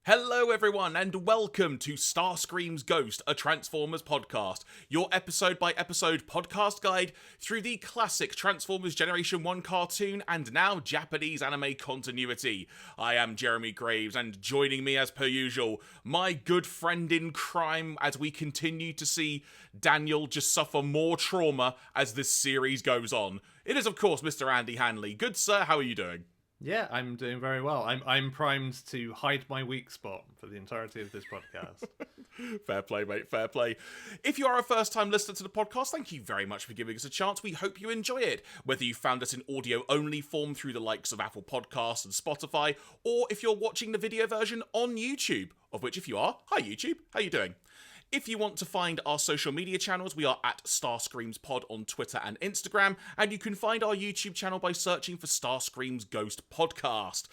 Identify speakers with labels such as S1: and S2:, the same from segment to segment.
S1: Hello everyone and welcome to Starscream's Ghost, a Transformers podcast, your episode by episode podcast guide through the classic Transformers Generation 1 cartoon and now Japanese anime continuity. I am Jeremy Graves and joining me as per usual, my good friend in crime as we continue to see Daniel just suffer more trauma as this series goes on. It is of course Mr. Andy Hanley. Good sir, how are you doing?
S2: Yeah, I'm doing very well. I'm primed to hide my weak spot for the entirety of this podcast.
S1: Fair play, mate, fair play. If you are a first-time listener to the podcast, thank you very much for giving us a chance. We hope you enjoy it. Whether you found us in audio-only form through the likes of Apple Podcasts and Spotify, or if you're watching the video version on YouTube, of which if you are, hi YouTube, how you doing? If you want to find our social media channels, we are at Starscream's Pod on Twitter and Instagram, and you can find our YouTube channel by searching for Starscream's Ghost Podcast.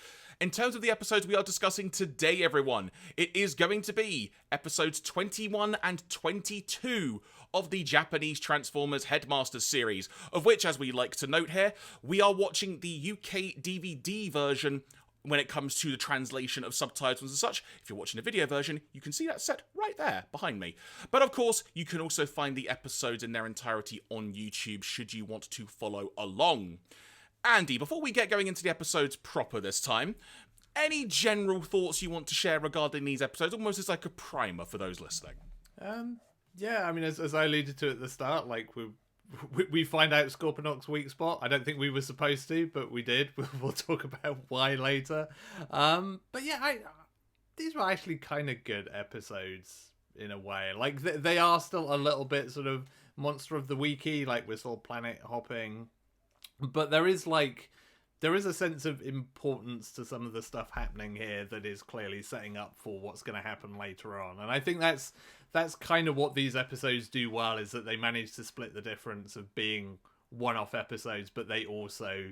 S1: In terms of the episodes we are discussing today, everyone, it is going to be episodes 21 and 22 of the Japanese Transformers Headmasters series, of which, as we like to note here, we are watching the UK DVD version when it comes to the translation of subtitles and such. If you're watching a video version, you can see that set right there behind me. But of course, you can also find the episodes in their entirety on YouTube should you want to follow along. Andy, before we get going into the episodes proper this time, any general thoughts you want to share regarding these episodes, almost as like a primer for those listening?
S2: Yeah, I mean, as I alluded to at the start, like we find out Scorponok's weak spot. I don't think we were supposed to, but we did. We'll talk about why later. But yeah, these were actually kind of good episodes in a way. Like they are still a little bit sort of monster of the weeky, like we're still planet hopping, but there is a sense of importance to some of the stuff happening here that is clearly setting up for what's going to happen later on. And I think that's kind of what these episodes do well, is that they manage to split the difference of being one-off episodes, but they also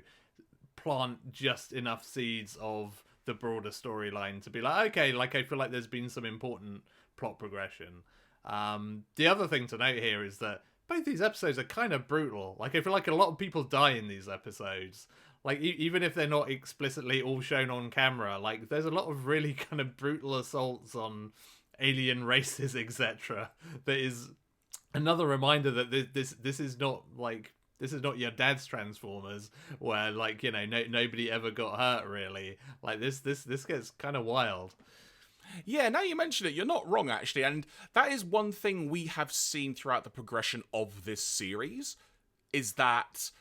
S2: plant just enough seeds of the broader storyline to be like, okay, like I feel like there's been some important plot progression. The other thing to note here is that both these episodes are kind of brutal. Like I feel like a lot of people die in these episodes. Like, even if they're not explicitly all shown on camera, like, there's a lot of really kind of brutal assaults on alien races, etc. That is another reminder that this is not, like, this is not your dad's Transformers, where, like, you know, nobody ever got hurt, really. Like, this gets kind of wild.
S1: Yeah, now you mention it, you're not wrong, actually, and that is one thing we have seen throughout the progression of this series, is that,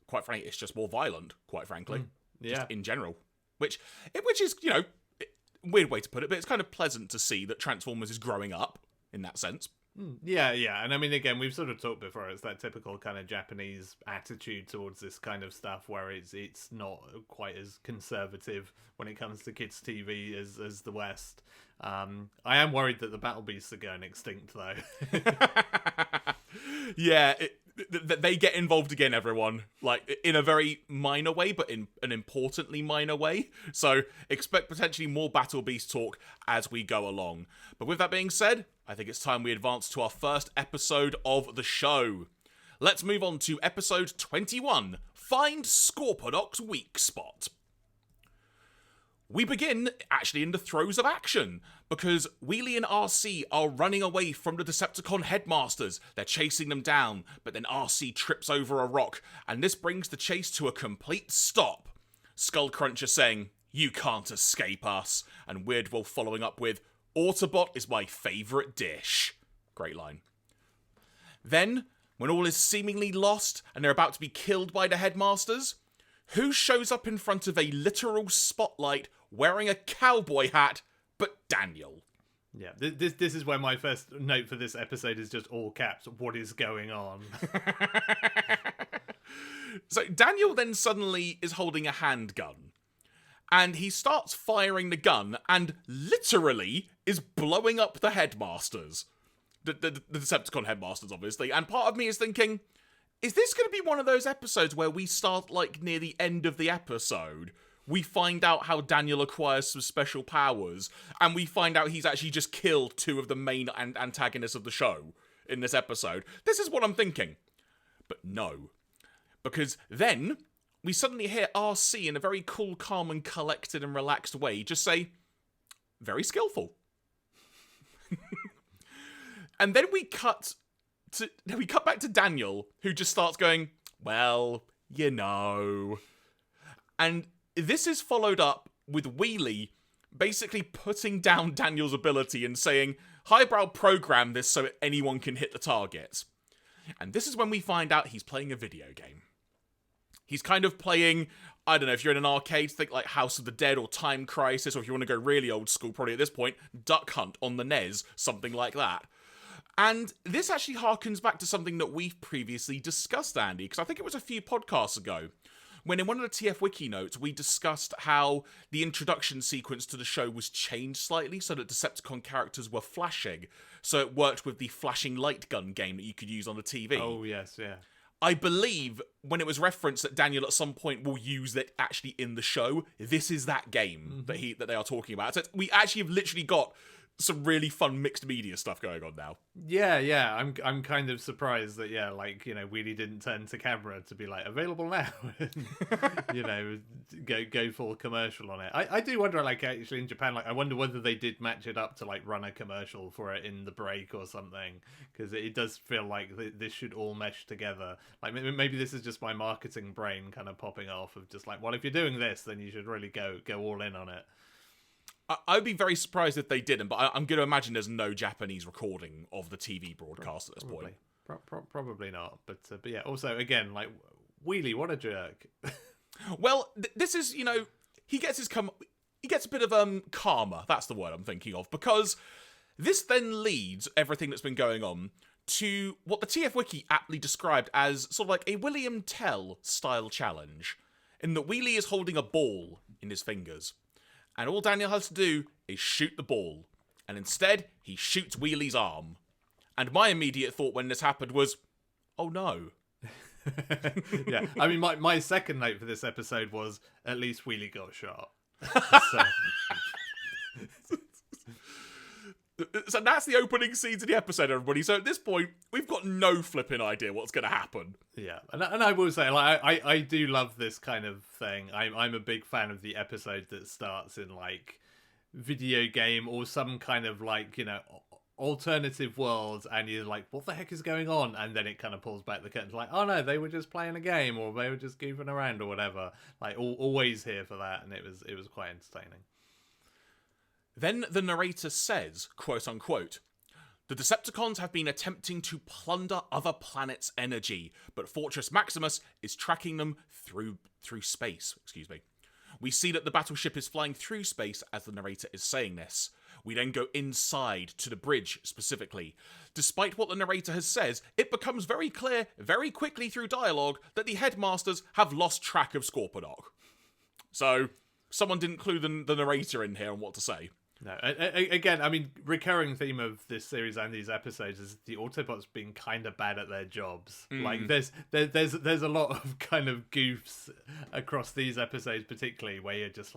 S1: quite frankly, it's just more violent, quite frankly.
S2: Yeah.
S1: Just in general. Which is, you know, weird way to put it, but it's kind of pleasant to see that Transformers is growing up, in that sense.
S2: Yeah, and I mean, again, we've sort of talked before, it's that typical kind of Japanese attitude towards this kind of stuff, where it's not quite as conservative when it comes to kids' TV as the West. I am worried that the Battle Beasts are going extinct, though.
S1: Yeah, they get involved again, everyone. Like, in a very minor way, but in an importantly minor way. So, expect potentially more Battle Beast talk as we go along. But with that being said, I think it's time we advance to our first episode of the show. Let's move on to episode 21, Find Scorponok's Weak Spot. We begin, actually, in the throes of action, because Wheelie and RC are running away from the Decepticon Headmasters. They're chasing them down, but then RC trips over a rock, and this brings the chase to a complete stop. Skullcruncher saying, "You can't escape us," and Weird Wolf following up with, "Autobot is my favourite dish." Great line. Then, when all is seemingly lost, and they're about to be killed by the Headmasters, who shows up in front of a literal spotlight wearing a cowboy hat but Daniel?
S2: Yeah, this is where my first note for this episode is just all caps. What is going on?
S1: So Daniel then suddenly is holding a handgun. And he starts firing the gun and literally is blowing up the Headmasters. The Decepticon Headmasters, obviously. And part of me is thinking, is this going to be one of those episodes where we start, like, near the end of the episode, we find out how Daniel acquires some special powers, and we find out he's actually just killed two of the main antagonists of the show in this episode? This is what I'm thinking. But no. Because then we suddenly hear RC in a very cool, calm and collected and relaxed way just say, very skillful. And then we cut back to Daniel, who just starts going, well, you know. And this is followed up with Wheelie basically putting down Daniel's ability and saying, highbrow program this so anyone can hit the target. And this is when we find out he's playing a video game. He's kind of playing, I don't know, if you're in an arcade, think like House of the Dead or Time Crisis, or if you want to go really old school, probably at this point, Duck Hunt on the NES, something like that. And this actually harkens back to something that we've previously discussed, Andy, because I think it was a few podcasts ago, when in one of the TF Wiki notes, we discussed how the introduction sequence to the show was changed slightly so that Decepticon characters were flashing, so it worked with the flashing light gun game that you could use on the TV.
S2: Oh, yes, yeah.
S1: I believe when it was referenced that Daniel at some point will use that actually in the show, this is that game that they are talking about. So we actually have literally got some really fun mixed media stuff going on now.
S2: Yeah. I'm kind of surprised that Wheelie didn't turn to camera to be like available now, and, go full commercial on it. I do wonder, actually in Japan, I wonder whether they did match it up to run a commercial for it in the break or something, because it does feel like this should all mesh together. Maybe this is just my marketing brain kind of popping off of just well, if you're doing this, then you should really go all in on it.
S1: I'd be very surprised if they didn't, but I'm going to imagine there's no Japanese recording of the TV broadcast at this point.
S2: Probably not. But yeah, also, again, Wheelie, what a jerk.
S1: Well, this is, he gets a bit of karma, that's the word I'm thinking of, because this then leads everything that's been going on to what the TF Wiki aptly described as sort of like a William Tell style challenge, in that Wheelie is holding a ball in his fingers. And all Daniel has to do is shoot the ball. And instead, he shoots Wheelie's arm. And my immediate thought when this happened was, oh no.
S2: Yeah, I mean, my second note for this episode was, at least Wheelie got shot.
S1: So that's the opening scenes of the episode, everybody. So at this point, we've got no flipping idea what's going to happen.
S2: Yeah, and I will say, I do love this kind of thing. I'm a big fan of the episode that starts in video game or some kind of alternative world, and you're like, what the heck is going on? And then it kind of pulls back the curtain, oh no, they were just playing a game, or they were just goofing around or whatever. Always here for that, and it was quite entertaining.
S1: Then the narrator says, quote unquote, the Decepticons have been attempting to plunder other planets' energy, but Fortress Maximus is tracking them through space. We see that the battleship is flying through space as the narrator is saying this. We then go inside to the bridge specifically. Despite what the narrator has said, it becomes very clear very quickly through dialogue that the Headmasters have lost track of Scorponok. So, someone didn't clue the narrator in here on what to say.
S2: No, again, I mean, recurring theme of this series and these episodes is the Autobots being kind of bad at their jobs. There's a lot of kind of goofs across these episodes, particularly where you're just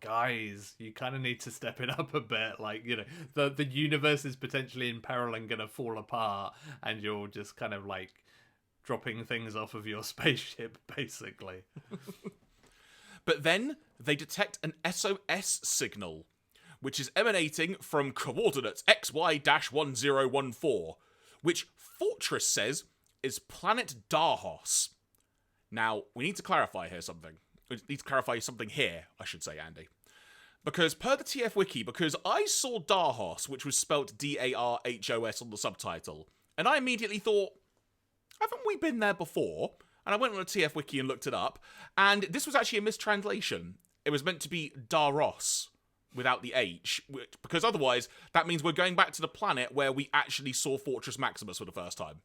S2: guys, you kind of need to step it up a bit. The universe is potentially in peril and gonna fall apart, and you're just kind of dropping things off of your spaceship, basically.
S1: But then they detect an SOS signal, which is emanating from coordinates XY-1014, which Fortress says is planet Darhos. Now, we need to clarify something here, I should say, Andy. Because per the TF Wiki, because I saw Darhos, which was spelt D-A-R-H-O-S on the subtitle, and I immediately thought, haven't we been there before? And I went on the TF Wiki and looked it up, and this was actually a mistranslation. It was meant to be Daros, without the H, because otherwise that means we're going back to the planet where we actually saw Fortress Maximus for the first time.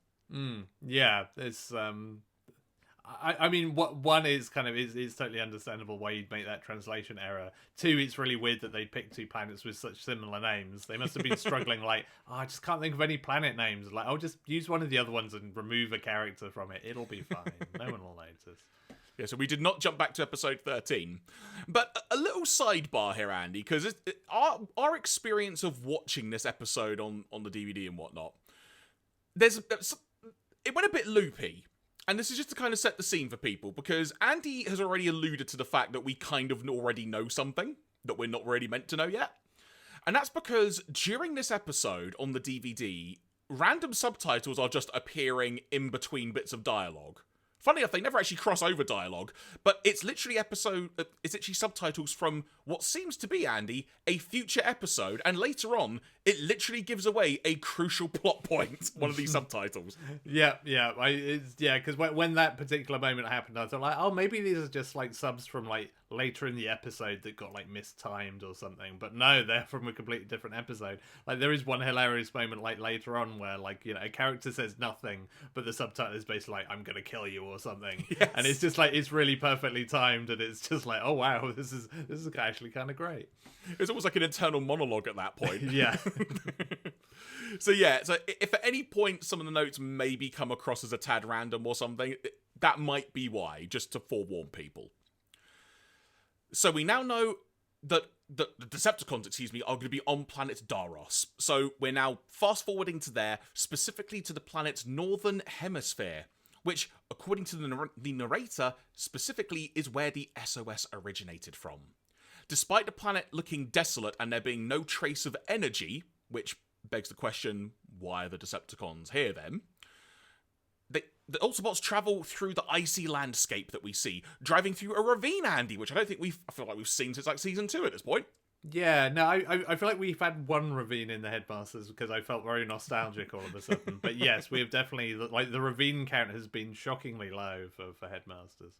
S2: Yeah, it's I mean, one is is totally understandable why you'd make that translation error. Two, it's really weird that they picked two planets with such similar names. They must have been struggling I just can't think of any planet names. I'll just use one of the other ones and remove a character from it. It'll be fine. No one will notice.
S1: Yeah, so we did not jump back to episode 13. But a little sidebar here, Andy, because our experience of watching this episode on the DVD and whatnot, it went a bit loopy. And this is just to kind of set the scene for people, because Andy has already alluded to the fact that we kind of already know something that we're not really meant to know yet. And that's because during this episode on the DVD, random subtitles are just appearing in between bits of dialogue. Funny enough, they never actually cross over dialogue, but it's literally subtitles from what seems to be, Andy, a future episode, and later on, it literally gives away a crucial plot point, one of these subtitles.
S2: Yeah, because when that particular moment happened, I thought, like, oh, maybe these are just, like, subs from, like, later in the episode that got, like, mistimed or something, but no, they're from a completely different episode. Like, there is one hilarious moment, like, later on where, like, you know, a character says nothing, but the subtitle is basically like, I'm gonna kill you or something.
S1: Yes.
S2: And it's just, like, it's really perfectly timed, and it's just like, oh, wow, this is actually kind of great.
S1: It's almost like an internal monologue at that point.
S2: Yeah.
S1: So if at any point some of the notes maybe come across as a tad random or something, that might be why, just to forewarn people. So we now know that the Decepticons, are going to be on planet Daros. So we're now fast forwarding to there, specifically to the planet's northern hemisphere, which, according to the narrator, specifically is where the SOS originated from. Despite the planet looking desolate and there being no trace of energy, which begs the question, why are the Decepticons here then? The Autobots travel through the icy landscape that we see, driving through a ravine, Andy, which I feel like we've seen since like season 2 at this point.
S2: Yeah, no, I feel like we've had one ravine in the Headmasters because I felt very nostalgic all of a sudden. But yes, we have definitely, like, the ravine count has been shockingly low for Headmasters.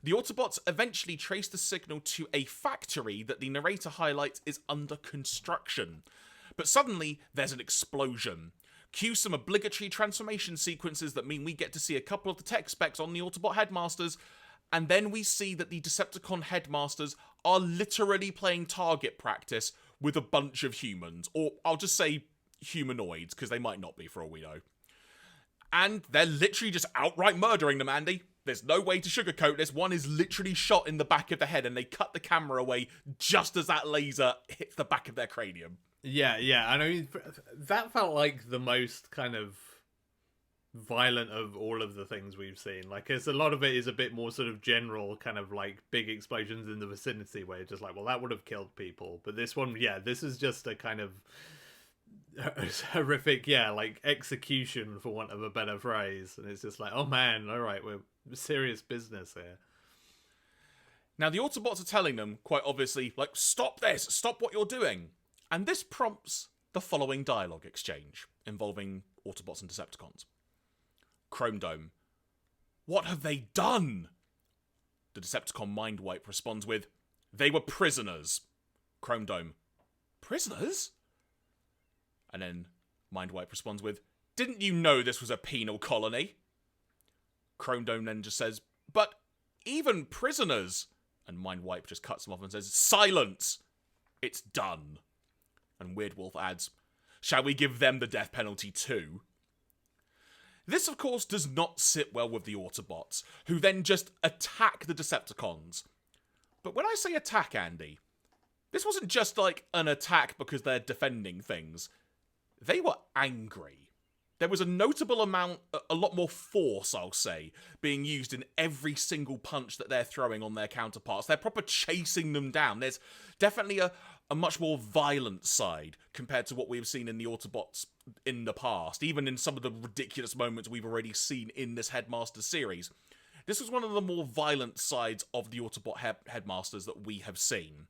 S1: The Autobots eventually trace the signal to a factory that the narrator highlights is under construction. But suddenly, there's an explosion. Cue some obligatory transformation sequences that mean we get to see a couple of the tech specs on the Autobot Headmasters, and then we see that the Decepticon Headmasters are literally playing target practice with a bunch of humans, or I'll just say humanoids, because they might not be for all we know. And they're literally just outright murdering them, Andy. There's no way to sugarcoat this. One is literally shot in the back of the head, and they cut the camera away just as that laser hits the back of their cranium.
S2: Yeah, I mean, that felt like the most kind of violent of all of the things we've seen. Like, a lot of it is a bit more sort of general, kind of like big explosions in the vicinity where you're just like, well, that would have killed people. But this one, yeah, this is just a kind of horrific, like execution, for want of a better phrase. And it's just like, oh man, all right, we're serious business here.
S1: Now, the Autobots are telling them, quite obviously, like, stop this, stop what you're doing. And this prompts the following dialogue exchange involving Autobots and Decepticons. Chrome Dome, what have they done? The Decepticon Mind Wipe responds with, they were prisoners. Chrome Dome, prisoners? And then Mind Wipe responds with, didn't you know this was a penal colony? Chrome Dome then just says, but even prisoners. And Mind Wipe just cuts him off and says, silence! It's done. And Weird Wolf adds, shall we give them the death penalty too? This, of course, does not sit well with the Autobots, who then just attack the Decepticons. But when I say attack, Andy, this wasn't just like an attack because they're defending things. They were angry. There was a notable amount, a lot more force, I'll say, being used in every single punch that they're throwing on their counterparts. They're proper chasing them down. There's definitely a much more violent side compared to what we've seen in the Autobots in the past, even in some of the ridiculous moments we've already seen in this Headmaster series. This was one of the more violent sides of the Autobot Headmasters that we have seen.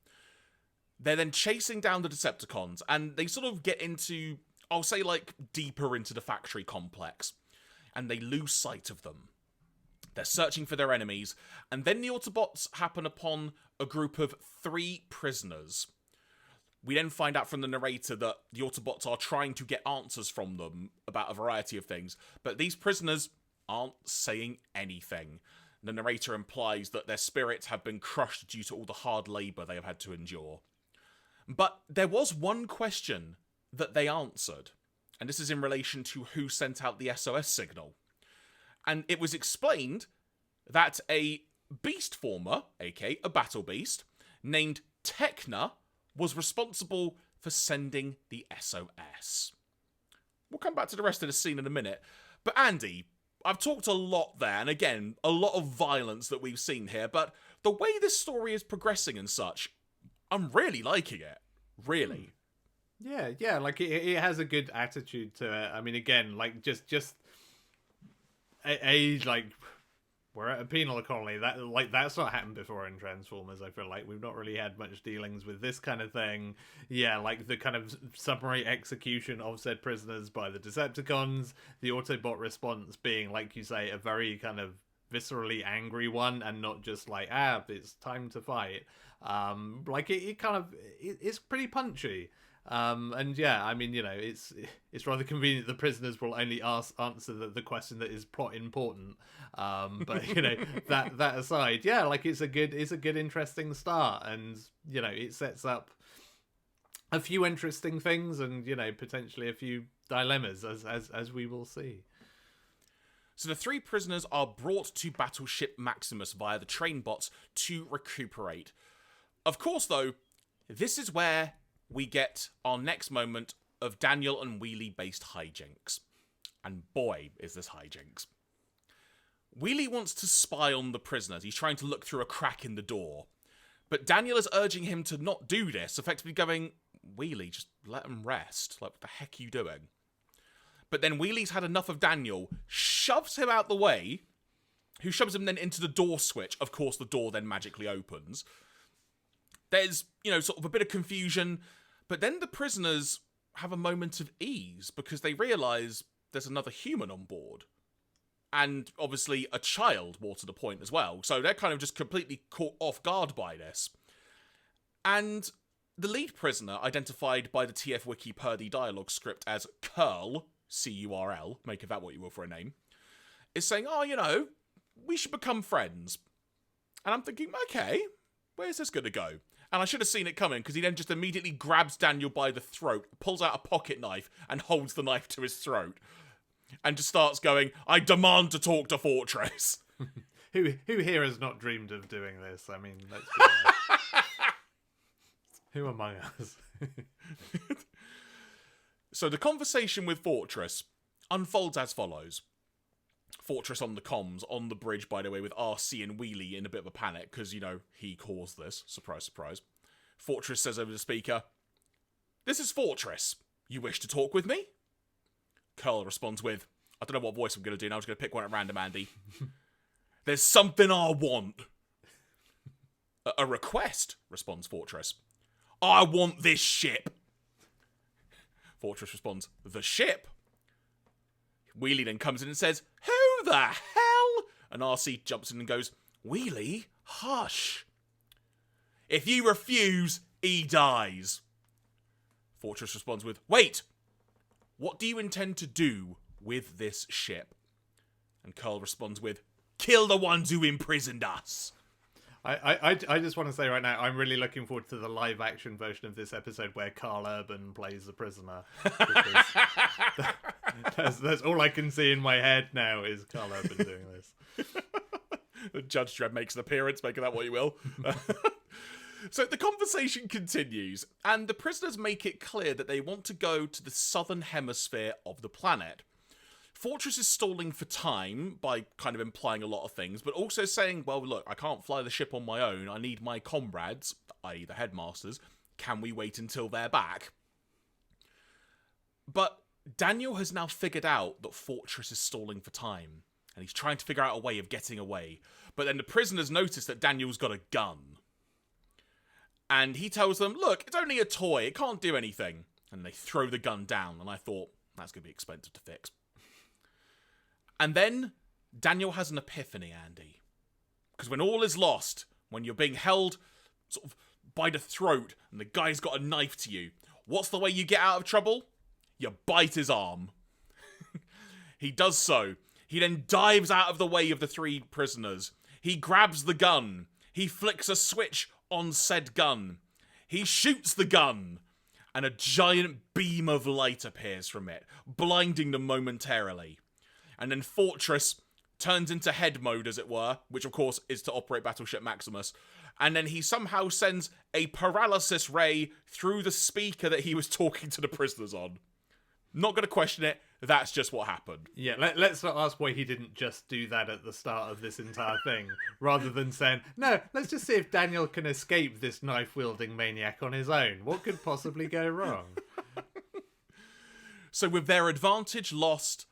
S1: They're then chasing down the Decepticons, and they sort of get into, I'll say, like, deeper into the factory complex, and they lose sight of them. They're searching for their enemies, and then the Autobots happen upon a group of 3 prisoners. We then find out from the narrator that the Autobots are trying to get answers from them about a variety of things, but these prisoners aren't saying anything. The narrator implies that their spirits have been crushed due to all the hard labour they have had to endure. But there was one question that they answered, and this is in relation to who sent out the SOS signal. And it was explained that a beast former, aka a battle beast, named Techna, was responsible for sending the SOS. We'll come back to the rest of the scene in a minute, but Andy, I've talked a lot there, and again, a lot of violence that we've seen here, but the way this story is progressing and such, I'm really liking it. really.
S2: Yeah, like it has a good attitude to it. I mean, again, like just like we're at a penal colony. That's not happened before in Transformers. I feel like we've not really had much dealings with this kind of thing. Yeah, like the kind of summary execution of said prisoners by the Decepticons. The Autobot response being, like you say, a very kind of viscerally angry one, and not just like it's time to fight. Like it's pretty punchy. And yeah, I mean, it's rather convenient the prisoners will only answer the question that is plot important. But that aside, yeah, like it's a good interesting start, and it sets up a few interesting things, and potentially a few dilemmas as we will see.
S1: So the 3 prisoners are brought to Battleship Maximus via the train bots to recuperate. Of course, though, this is where we get our next moment of Daniel and Wheelie-based hijinks. And boy, is this hijinks. Wheelie wants to spy on the prisoners. He's trying to look through a crack in the door. But Daniel is urging him to not do this, effectively going, Wheelie, just let him rest. Like, what the heck are you doing? But then Wheelie's had enough of Daniel, shoves him out the way, who shoves him then into the door switch. Of course, the door then magically opens. There's, sort of a bit of confusion, but then the prisoners have a moment of ease because they realise there's another human on board. And obviously a child, more to the point as well. So they're kind of just completely caught off guard by this. And the lead prisoner, identified by the TF Wiki per the dialogue script as Curl, C-U-R-L, make of that what you will for a name, is saying, we should become friends. And I'm thinking, okay, where's this going to go? And I should have seen it coming, because he then just immediately grabs Daniel by the throat, pulls out a pocket knife, and holds the knife to his throat. And just starts going, I demand to talk to Fortress.
S2: Who here has not dreamed of doing this? I mean, let's be honest. Who among us?
S1: So the conversation with Fortress unfolds as follows. Fortress on the comms, on the bridge, by the way, with RC and Wheelie in a bit of a panic, because, he caused this. Surprise, surprise. Fortress says over the speaker, "This is Fortress. You wish to talk with me?" Curl responds with, I don't know what voice I'm going to do now, I'm just going to pick one at random, Andy. "There's something I want." A request, responds Fortress. "I want this ship." Fortress responds, "The ship?" Wheelie then comes in and says, "Who the hell?" And RC jumps in and goes, "Wheelie, hush. If you refuse, he dies." Fortress responds with, "Wait, what do you intend to do with this ship?" And Curl responds with, "Kill the ones who imprisoned us."
S2: I just want to say right now, I'm really looking forward to the live action version of this episode where Carl Urban plays the prisoner. That's all I can see in my head now is Carl Urban doing this.
S1: Judge Dredd makes an appearance, make of that what you will. So the conversation continues, and the prisoners make it clear that they want to go to the southern hemisphere of the planet. Fortress is stalling for time by kind of implying a lot of things, but also saying, well, look, I can't fly the ship on my own. I need my comrades, i.e. the Headmasters. Can we wait until they're back? But Daniel has now figured out that Fortress is stalling for time, and he's trying to figure out a way of getting away. But then the prisoners notice that Daniel's got a gun. And he tells them, look, it's only a toy, it can't do anything. And they throw the gun down, and I thought, that's going to be expensive to fix. And then Daniel has an epiphany, Andy. Because when all is lost, when you're being held sort of by the throat and the guy's got a knife to you, what's the way you get out of trouble? You bite his arm. He does so. He then dives out of the way of the 3 prisoners. He grabs the gun. He flicks a switch on said gun. He shoots the gun. And a giant beam of light appears from it, blinding them momentarily. And then Fortress turns into head mode, as it were, which of course is to operate Battleship Maximus. And then he somehow sends a paralysis ray through the speaker that he was talking to the prisoners on. Not going to question it. That's just what happened.
S2: Yeah, let's not ask why he didn't just do that at the start of this entire thing, rather than saying, no, let's just see if Daniel can escape this knife-wielding maniac on his own. What could possibly go wrong?
S1: So with their advantage lost,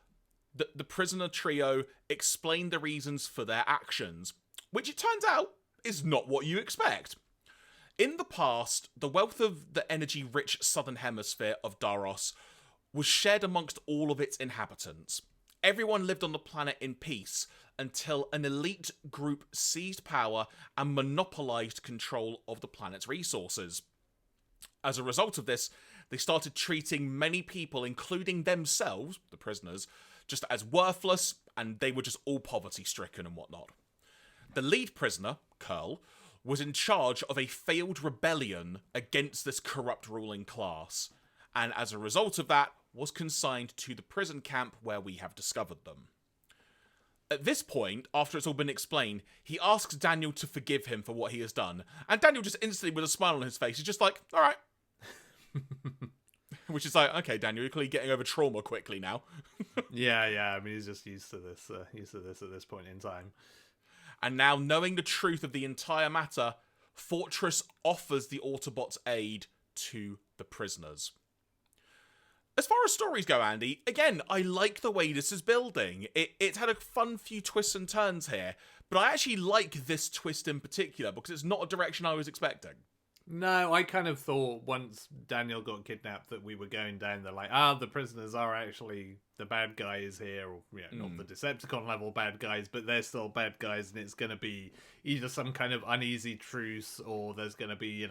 S1: the prisoner trio explained the reasons for their actions, which it turns out is not what you expect. In the past, the wealth of the energy-rich southern hemisphere of Daros was shared amongst all of its inhabitants. Everyone lived on the planet in peace until an elite group seized power and monopolized control of the planet's resources. As a result of this, they started treating many people, including themselves, the prisoners, just as worthless, and they were just all poverty-stricken and whatnot. The lead prisoner, Curl, was in charge of a failed rebellion against this corrupt ruling class, and as a result of that, was consigned to the prison camp where we have discovered them. At this point, after it's all been explained, he asks Daniel to forgive him for what he has done, and Daniel just instantly, with a smile on his face, is just like, alright. Which is like, okay, Daniel, you're clearly getting over trauma quickly now.
S2: Yeah, I mean, he's just used to this at this point in time.
S1: And now, knowing the truth of the entire matter, Fortress offers the Autobots' aid to the prisoners. As far as stories go, Andy, again, I like the way this is building. It's had a fun few twists and turns here, but I actually like this twist in particular because it's not a direction I was expecting.
S2: No, I kind of thought once Daniel got kidnapped that we were going down there like, the prisoners are actually the bad guys here, or not the Decepticon level bad guys, but they're still bad guys, and it's going to be either some kind of uneasy truce, or there's going to be,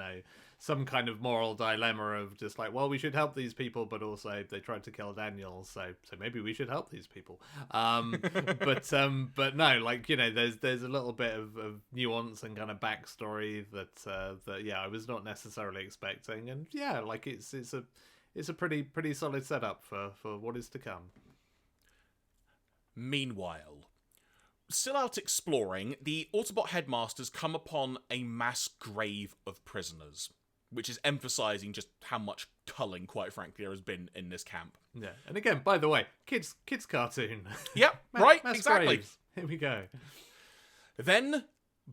S2: some kind of moral dilemma of just like, well, we should help these people, but also they tried to kill Daniel, so maybe we should help these people. But no, like, there's a little bit of nuance and kind of backstory that I was not necessarily expecting, and like it's a pretty solid setup for what is to come.
S1: Meanwhile, still out exploring, the Autobot Headmasters come upon a mass grave of prisoners, which is emphasising just how much culling, quite frankly, there has been in this camp.
S2: Yeah, and again, by the way, kids cartoon.
S1: Yep, right,
S2: mass
S1: exactly.
S2: graves. Here we go.
S1: Then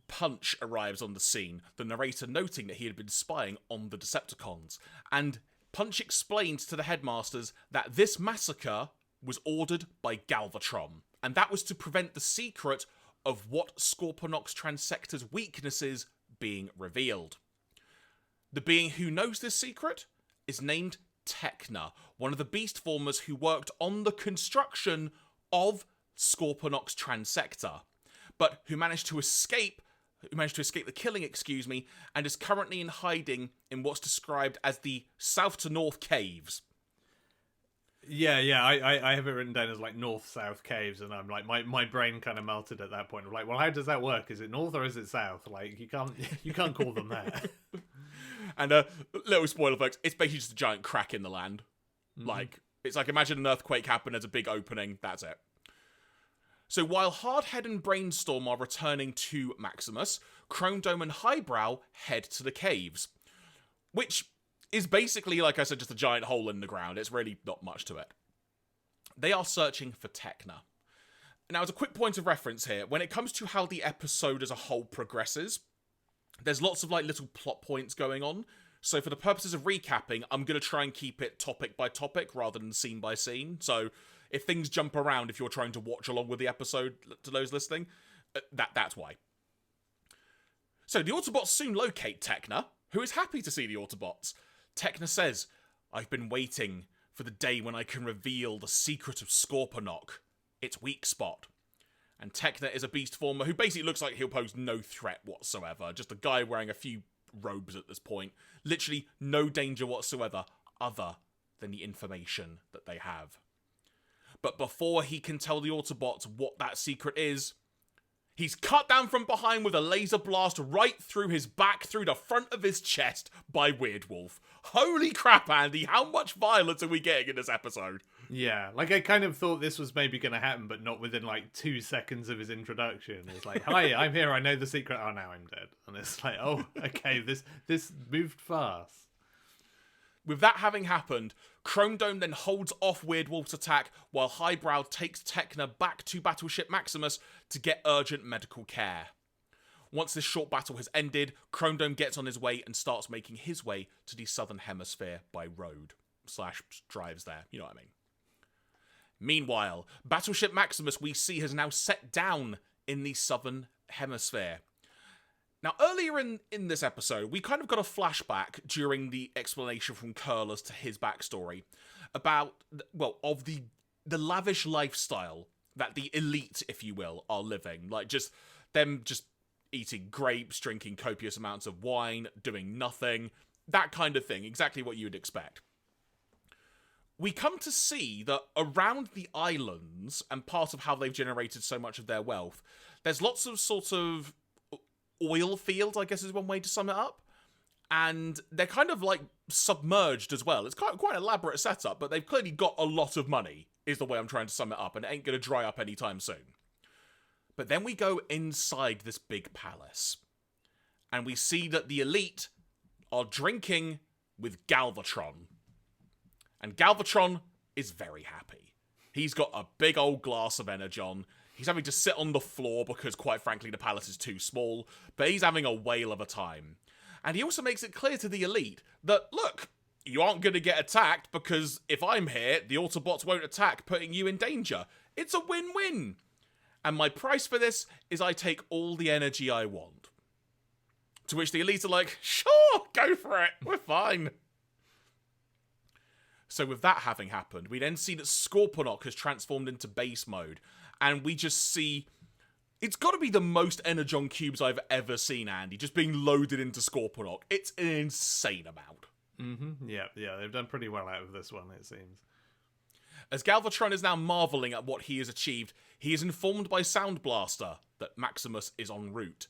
S1: Punch arrives on the scene, the narrator noting that he had been spying on the Decepticons, and Punch explains to the Headmasters that this massacre was ordered by Galvatron, and that was to prevent the secret of what Scorponok's Transector's weaknesses being revealed. The being who knows this secret is named Tekna, one of the beast formers who worked on the construction of Scorponok's Transector, but who managed to escape the killing, and is currently in hiding in what's described as the South to North Caves.
S2: Yeah, I have it written down as like north-south caves, and I'm like, my brain kind of melted at that point. I'm like, well, how does that work? Is it north or is it south? Like, you can't call them that.
S1: And little spoiler, folks, it's basically just a giant crack in the land. Mm-hmm. Like, it's like, imagine an earthquake happened, there's a big opening, that's it. So while Hardhead and Brainstorm are returning to Maximus, Chrome Dome and Highbrow head to the caves, which is basically, like I said, just a giant hole in the ground. It's really not much to it. They are searching for Tekna. Now, as a quick point of reference here, when it comes to how the episode as a whole progresses, there's lots of like little plot points going on. So for the purposes of recapping, I'm going to try and keep it topic by topic rather than scene by scene. So if things jump around, if you're trying to watch along with the episode, to those listening, that's why. So the Autobots soon locate Tekna, who is happy to see the Autobots. Tekna says, I've been waiting for the day when I can reveal the secret of Scorponok, its weak spot. And Tekna is a beast former who basically looks like he'll pose no threat whatsoever. Just a guy wearing a few robes at this point. Literally no danger whatsoever other than the information that they have. But before he can tell the Autobots what that secret is, he's cut down from behind with a laser blast right through his back, through the front of his chest by Weirdwolf. Holy crap, Andy, how much violence are we getting in this episode?
S2: Yeah, like I kind of thought this was maybe going to happen, but not within like 2 seconds of his introduction. It's like, hi, I'm here, I know the secret, oh, now I'm dead. And it's like, oh, okay, this moved fast.
S1: With that having happened, Chrome Dome then holds off Weirdwolf's attack while Highbrow takes Tekna back to Battleship Maximus to get urgent medical care. Once this short battle has ended, Chrome Dome gets on his way and starts making his way to the Southern Hemisphere by road. / drives there, you know what I mean. Meanwhile, Battleship Maximus we see has now set down in the Southern Hemisphere. Now, earlier in this episode, we kind of got a flashback during the explanation from Curl as to his backstory about, of the lavish lifestyle that the elite, if you will, are living. Like, just eating grapes, drinking copious amounts of wine, doing nothing, that kind of thing, exactly what you would expect. We come to see that around the islands, and part of how they've generated so much of their wealth, there's lots of sort of oil fields, I guess is one way to sum it up. And they're kind of like submerged as well. It's quite an elaborate setup, but they've clearly got a lot of money, is the way I'm trying to sum it up, and it ain't going to dry up anytime soon. But then we go inside this big palace, and we see that the elite are drinking with Galvatron. And Galvatron is very happy. He's got a big old glass of Energon. He's having to sit on the floor because, quite frankly, the palace is too small, but he's having a whale of a time. And he also makes it clear to the elite that, look, you aren't going to get attacked because if I'm here, the Autobots won't attack, putting you in danger. It's a win-win. And my price for this is I take all the energy I want. To which the elite are like, sure, go for it, we're fine. So with that having happened, we then see that Scorponok has transformed into base mode, and we just see... It's got to be the most Energon cubes I've ever seen, Andy, just being loaded into Scorponok. It's an insane amount.
S2: Mm-hmm. Yeah, they've done pretty well out of this one, it seems.
S1: As Galvatron is now marvelling at what he has achieved, he is informed by Sound Blaster that Maximus is en route,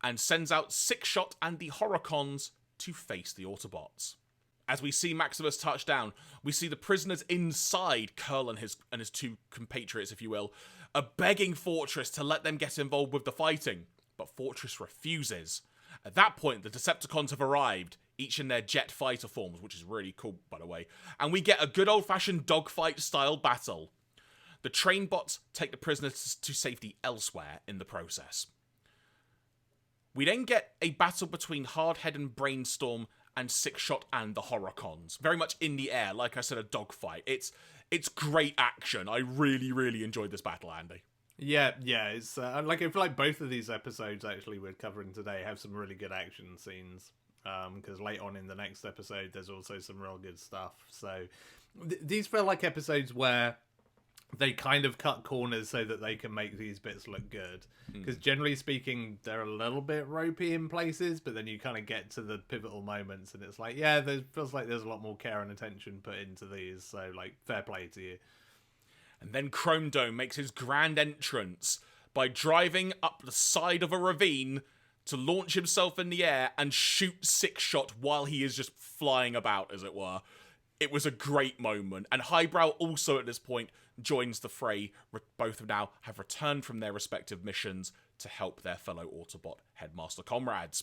S1: and sends out Sixshot and the Horicons to face the Autobots. As we see Maximus touch down, we see the prisoners inside, Curl and his two compatriots, if you will, are begging Fortress to let them get involved with the fighting, but Fortress refuses. At that point, the Decepticons have arrived, each in their jet fighter forms, which is really cool, by the way, and we get a good old-fashioned dogfight-style battle. The train bots take the prisoners to safety elsewhere in the process. We then get a battle between Hardhead and Brainstorm and Sixshot and the Horicons. Very much in the air, like I said, a dogfight. It's great action. I really, really enjoyed this battle, Andy.
S2: Yeah, it's I feel like both of these episodes actually we're covering today have some really good action scenes. Because late on in the next episode, there's also some real good stuff. So these feel like episodes where they kind of cut corners so that they can make these bits look good. Because generally speaking, they're a little bit ropey in places, but then you kind of get to the pivotal moments and it's like, yeah, there feels like there's a lot more care and attention put into these. So, like, fair play to you.
S1: And then Chrome Dome makes his grand entrance by driving up the side of a ravine to launch himself in the air and shoot Sixshot while he is just flying about, as it were. It was a great moment. And Highbrow also at this point joins the fray. Both now have returned from their respective missions to help their fellow Autobot Headmaster comrades.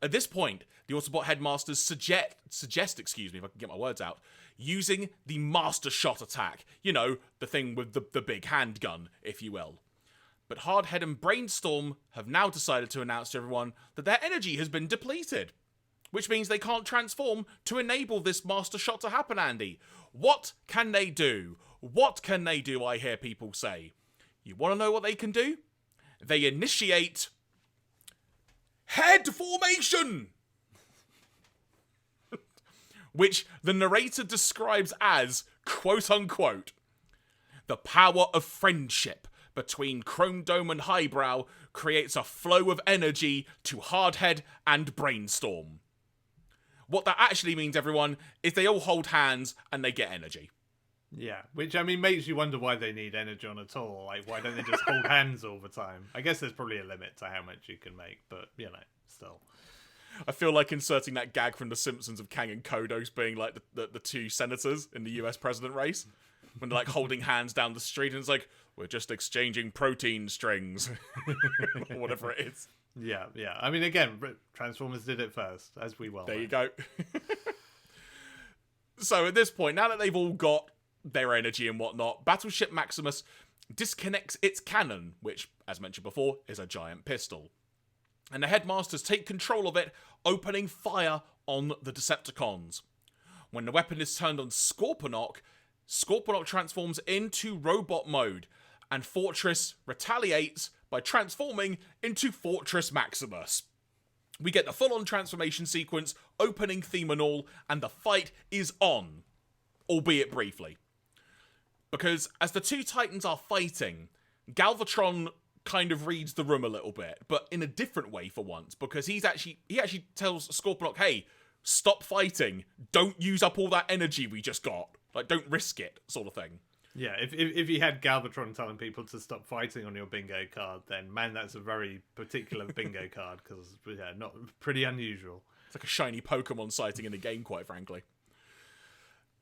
S1: At this point, the Autobot Headmasters suggest, if I can get my words out, using the Master Shot attack. You know, the thing with the big handgun, if you will. But Hardhead and Brainstorm have now decided to announce to everyone that their energy has been depleted. Which means they can't transform to enable this Master Shot to happen, Andy. What can they do? What can they do, I hear people say. You want to know what they can do? They initiate head formation! Which the narrator describes as, quote-unquote, the power of friendship between Chrome Dome and Highbrow creates a flow of energy to Hardhead and Brainstorm. What that actually means, everyone, is they all hold hands and they get energy.
S2: Yeah, which, I mean, makes you wonder why they need Energon at all. Like, why don't they just hold hands all the time? I guess there's probably a limit to how much you can make, but, you know, still.
S1: I feel like inserting that gag from The Simpsons of Kang and Kodos being, like, the two senators in the US president race. When they're, like, holding hands down the street and it's like, we're just exchanging protein strings. Or whatever it is.
S2: Yeah. I mean, again, Transformers did it first, as we well know.
S1: There you go. So at this point, now that they've all got their energy and whatnot, Battleship Maximus disconnects its cannon, which, as mentioned before, is a giant pistol. And the Headmasters take control of it, opening fire on the Decepticons. When the weapon is turned on Scorponok, Scorponok transforms into robot mode, and Fortress retaliates by transforming into Fortress Maximus. We get the full-on transformation sequence, opening theme and all, and the fight is on, albeit briefly. Because as the two Titans are fighting, Galvatron kind of reads the room a little bit, but in a different way for once, because he actually tells Scorponok, hey, stop fighting, don't use up all that energy we just got, like, don't risk it, sort of thing.
S2: Yeah, if you had Galvatron telling people to stop fighting on your bingo card, then, man, that's a very particular bingo card, because, yeah, not pretty unusual.
S1: It's like a shiny Pokemon sighting in the game, quite frankly.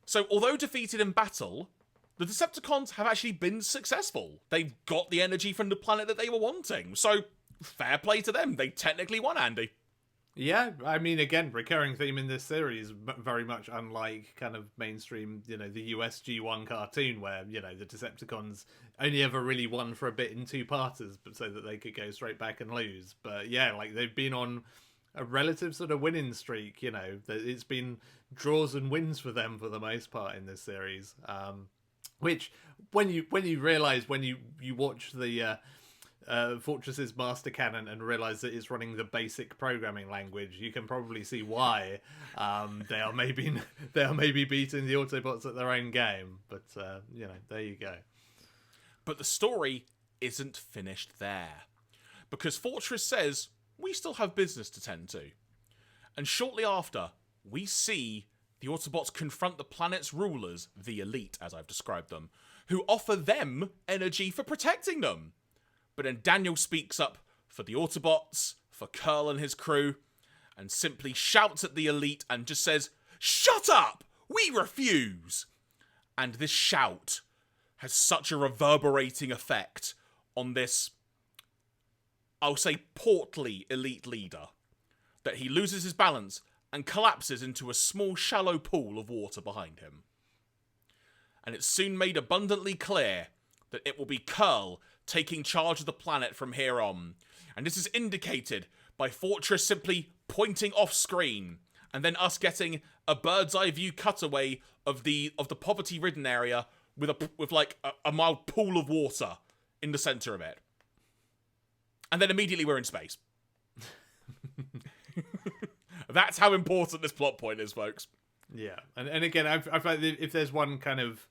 S1: So, although defeated in battle, the Decepticons have actually been successful. They've got the energy from the planet that they were wanting, so fair play to them. They technically won, Andy.
S2: Yeah, I mean, again, recurring theme in this series, very much unlike kind of mainstream, the US G1 cartoon where, the Decepticons only ever really won for a bit in two-parters, but so that they could go straight back and lose. But yeah, like, they've been on a relative sort of winning streak, it's been draws and wins for them for the most part in this series. Which, when you realise, when you watch the Fortress's master cannon and realise that it's running the basic programming language, you can probably see why they are maybe beating the Autobots at their own game. But there you go.
S1: But the story isn't finished there, because Fortress says we still have business to tend to, and shortly after we see the Autobots confront the planet's rulers, the Elite, as I've described them, who offer them energy for protecting them. But then Daniel speaks up for the Autobots, for Curl and his crew, and simply shouts at the Elite and just says, "Shut up! We refuse!" And this shout has such a reverberating effect on this, I'll say, portly Elite leader, that he loses his balance and collapses into a small, shallow pool of water behind him. And it's soon made abundantly clear that it will be Curl taking charge of the planet from here on. And this is indicated by Fortress simply pointing off screen, and then us getting a bird's eye view cutaway of the poverty-ridden area with a mild pool of water in the center of it. And then immediately we're in space. That's how important this plot point is, folks.
S2: Yeah, and again, I find if there's one kind of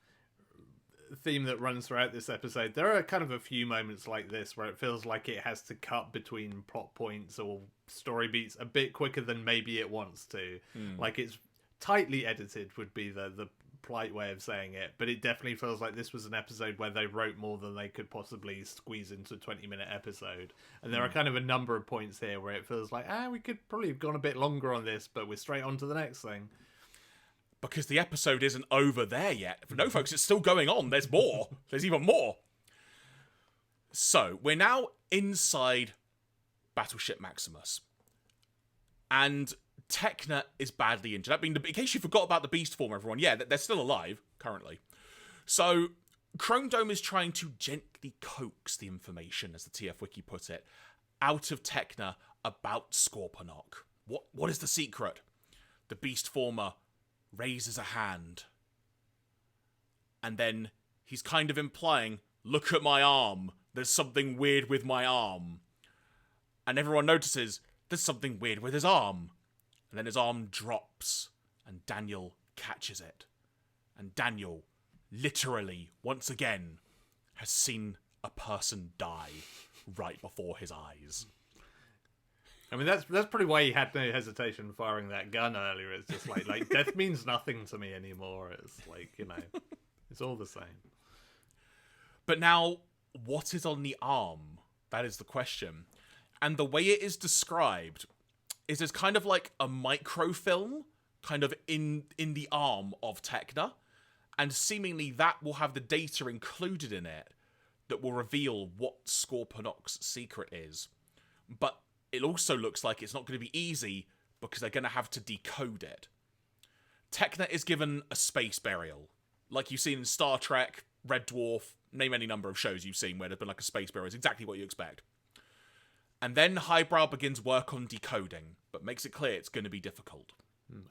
S2: theme that runs throughout this episode, there are kind of a few moments like this where it feels like it has to cut between plot points or story beats a bit quicker than maybe it wants to. Like, it's tightly edited would be the polite way of saying it, but it definitely feels like this was an episode where they wrote more than they could possibly squeeze into a 20-minute episode. And there are kind of a number of points here where it feels like, we could probably have gone a bit longer on this, but we're straight on to the next thing.
S1: Because the episode isn't over there yet. No, folks, it's still going on. There's more. There's even more. So, we're now inside Battleship Maximus. And Techna is badly injured. In case you forgot about the beast form, everyone, yeah, they're still alive, currently. So, Chrome Dome is trying to gently coax the information, as the TF Wiki put it, out of Techna about Scorponok. What is the secret? The beast former raises a hand. And then he's kind of implying, look at my arm. There's something weird with my arm. And everyone notices there's something weird with his arm. And then his arm drops, and Daniel catches it. And Daniel, literally, once again, has seen a person die right before his eyes.
S2: I mean, that's probably why he had no hesitation firing that gun earlier. It's just like death means nothing to me anymore. It's like, it's all the same.
S1: But now, what is on the arm? That is the question. And the way it is described is as kind of like a microfilm kind of in the arm of Techna. And seemingly that will have the data included in it that will reveal what Scorponok's secret is. But it also looks like it's not going to be easy because they're going to have to decode it. Tekna is given a space burial, like you've seen in Star Trek, Red Dwarf, name any number of shows you've seen where there's been like a space burial. It's exactly what you expect. And then Highbrow begins work on decoding, but makes it clear it's going to be difficult.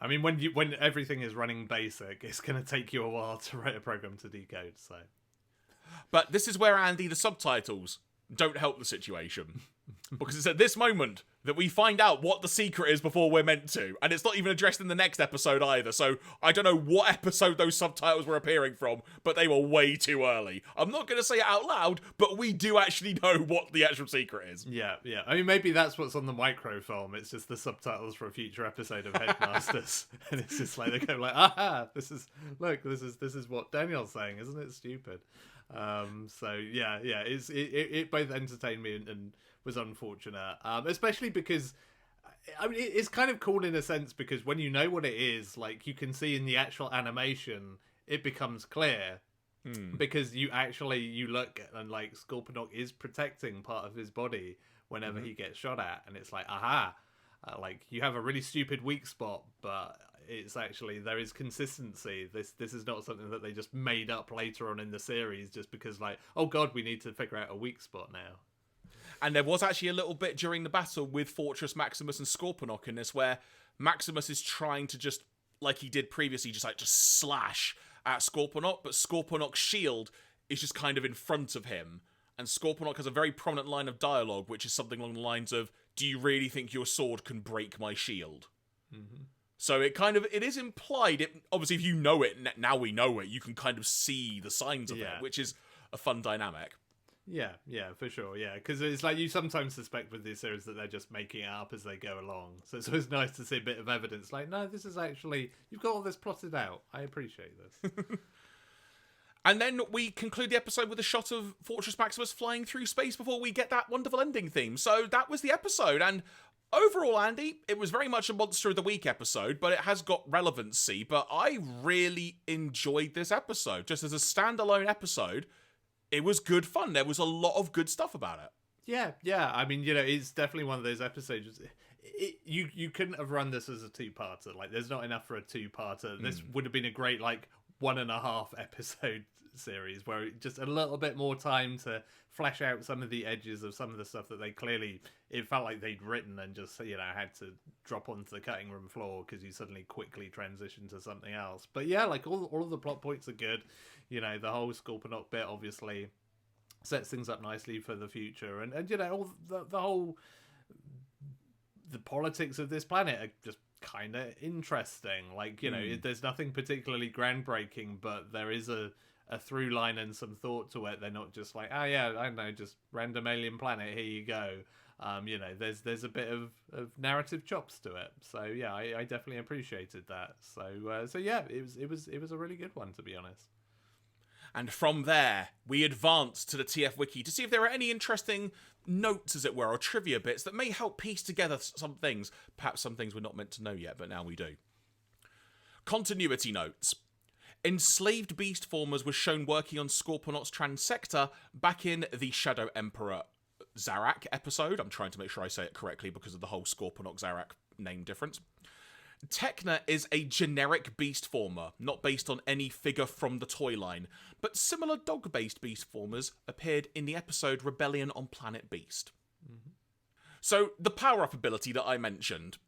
S2: I mean, when everything is running basic, it's going to take you a while to write a program to decode, so...
S1: But this is where, Andy, the subtitles don't help the situation. Because it's at this moment that we find out what the secret is before we're meant to. And it's not even addressed in the next episode either. So I don't know what episode those subtitles were appearing from, but they were way too early. I'm not going to say it out loud, but we do actually know what the actual secret is.
S2: Yeah. I mean, maybe that's what's on the microfilm. It's just the subtitles for a future episode of Headmasters. And it's just like, they go like, aha, this is what Daniel's saying, isn't it stupid? So yeah, it both entertained me and was unfortunate, especially because I mean it's kind of cool in a sense because when you know what it is, like you can see in the actual animation, it becomes clear because you look and like Scorponok is protecting part of his body whenever he gets shot at, and it's like aha, like you have a really stupid weak spot, but it's actually there is consistency. This is not something that they just made up later on in the series just because like, oh god, we need to figure out a weak spot now.
S1: And there was actually a little bit during the battle with Fortress Maximus and Scorponok in this where Maximus is trying to just, like he did previously, just slash at Scorponok, but Scorponok's shield is just kind of in front of him. And Scorponok has a very prominent line of dialogue, which is something along the lines of, do you really think your sword can break my shield? Mm-hmm. So it is implied, obviously if you know it, now we know it, you can kind of see the signs of it, which is a fun dynamic.
S2: Yeah, for sure, yeah. Because it's like you sometimes suspect with these series that they're just making it up as they go along. So it's always nice to see a bit of evidence. Like, no, this is actually... You've got all this plotted out. I appreciate this.
S1: And then we conclude the episode with a shot of Fortress Maximus flying through space before we get that wonderful ending theme. So that was the episode. And overall, Andy, it was very much a Monster of the Week episode, but it has got relevancy. But I really enjoyed this episode. Just as a standalone episode... It was good fun. There was a lot of good stuff about it.
S2: Yeah. I mean, it's definitely one of those episodes. You couldn't have run this as a two-parter. Like, there's not enough for a two-parter. This would have been a great, 1.5 episode series where just a little bit more time to flesh out some of the edges of some of the stuff that it felt like they'd written and just, had to drop onto the cutting room floor because you suddenly quickly transition to something else. But yeah, all of the plot points are good. The whole Scorponok bit obviously sets things up nicely for the future. And all the whole... The politics of this planet are just kind of interesting. There's nothing particularly groundbreaking, but there is a through line and some thought to it. They're not just like, oh yeah, I don't know, just random alien planet, here you go. There's a bit of narrative chops to it. So yeah, I definitely appreciated that. So yeah, it was a really good one, to be honest.
S1: And from there, we advance to the TF Wiki to see if there are any interesting notes, as it were, or trivia bits that may help piece together some things. Perhaps some things we're not meant to know yet, but now we do. Continuity notes. Enslaved beast formers were shown working on Scorponok's transector back in the Shadow Emperor Zarak episode. I'm trying to make sure I say it correctly because of the whole Scorponok Zarak name difference. Tekna is a generic beast former, not based on any figure from the toy line, but similar dog-based beast formers appeared in the episode Rebellion on Planet Beast. Mm-hmm. So, the power-up ability that I mentioned,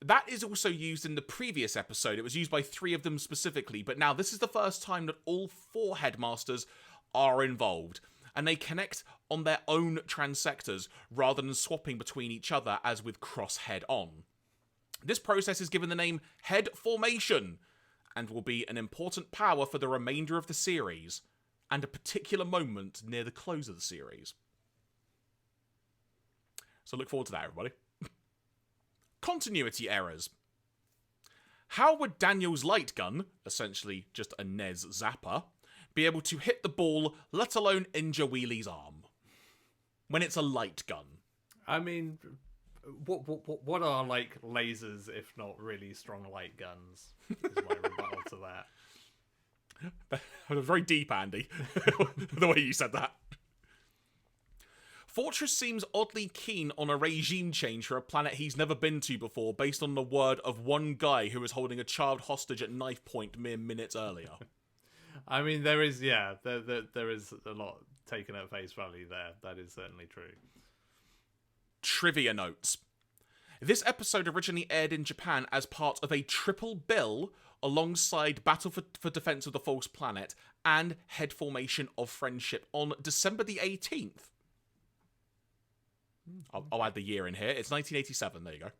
S1: that is also used in the previous episode. It was used by 3 of them specifically, but now this is the first time that all 4 Headmasters are involved, and they connect on their own transectors rather than swapping between each other as with cross-head on. This process is given the name Head Formation, and will be an important power for the remainder of the series, and a particular moment near the close of the series. So look forward to that, everybody. Continuity errors. How would Daniel's light gun, essentially just a Nez Zapper, be able to hit the ball, let alone injure Wheelie's arm? When it's a light gun. I mean...
S2: What are lasers if not really strong light guns? Is my rebuttal to that.
S1: That was very deep, Andy. The way you said that. Fortress seems oddly keen on a regime change for a planet he's never been to before, based on the word of one guy who was holding a child hostage at knife point mere minutes earlier.
S2: I mean, there is a lot taken at face value there. That is certainly true.
S1: Trivia notes. This episode originally aired in Japan as part of a triple bill alongside Battle for Defense of the False Planet and Head Formation of Friendship on December the 18th. I'll add the year in here. It's 1987. There you go.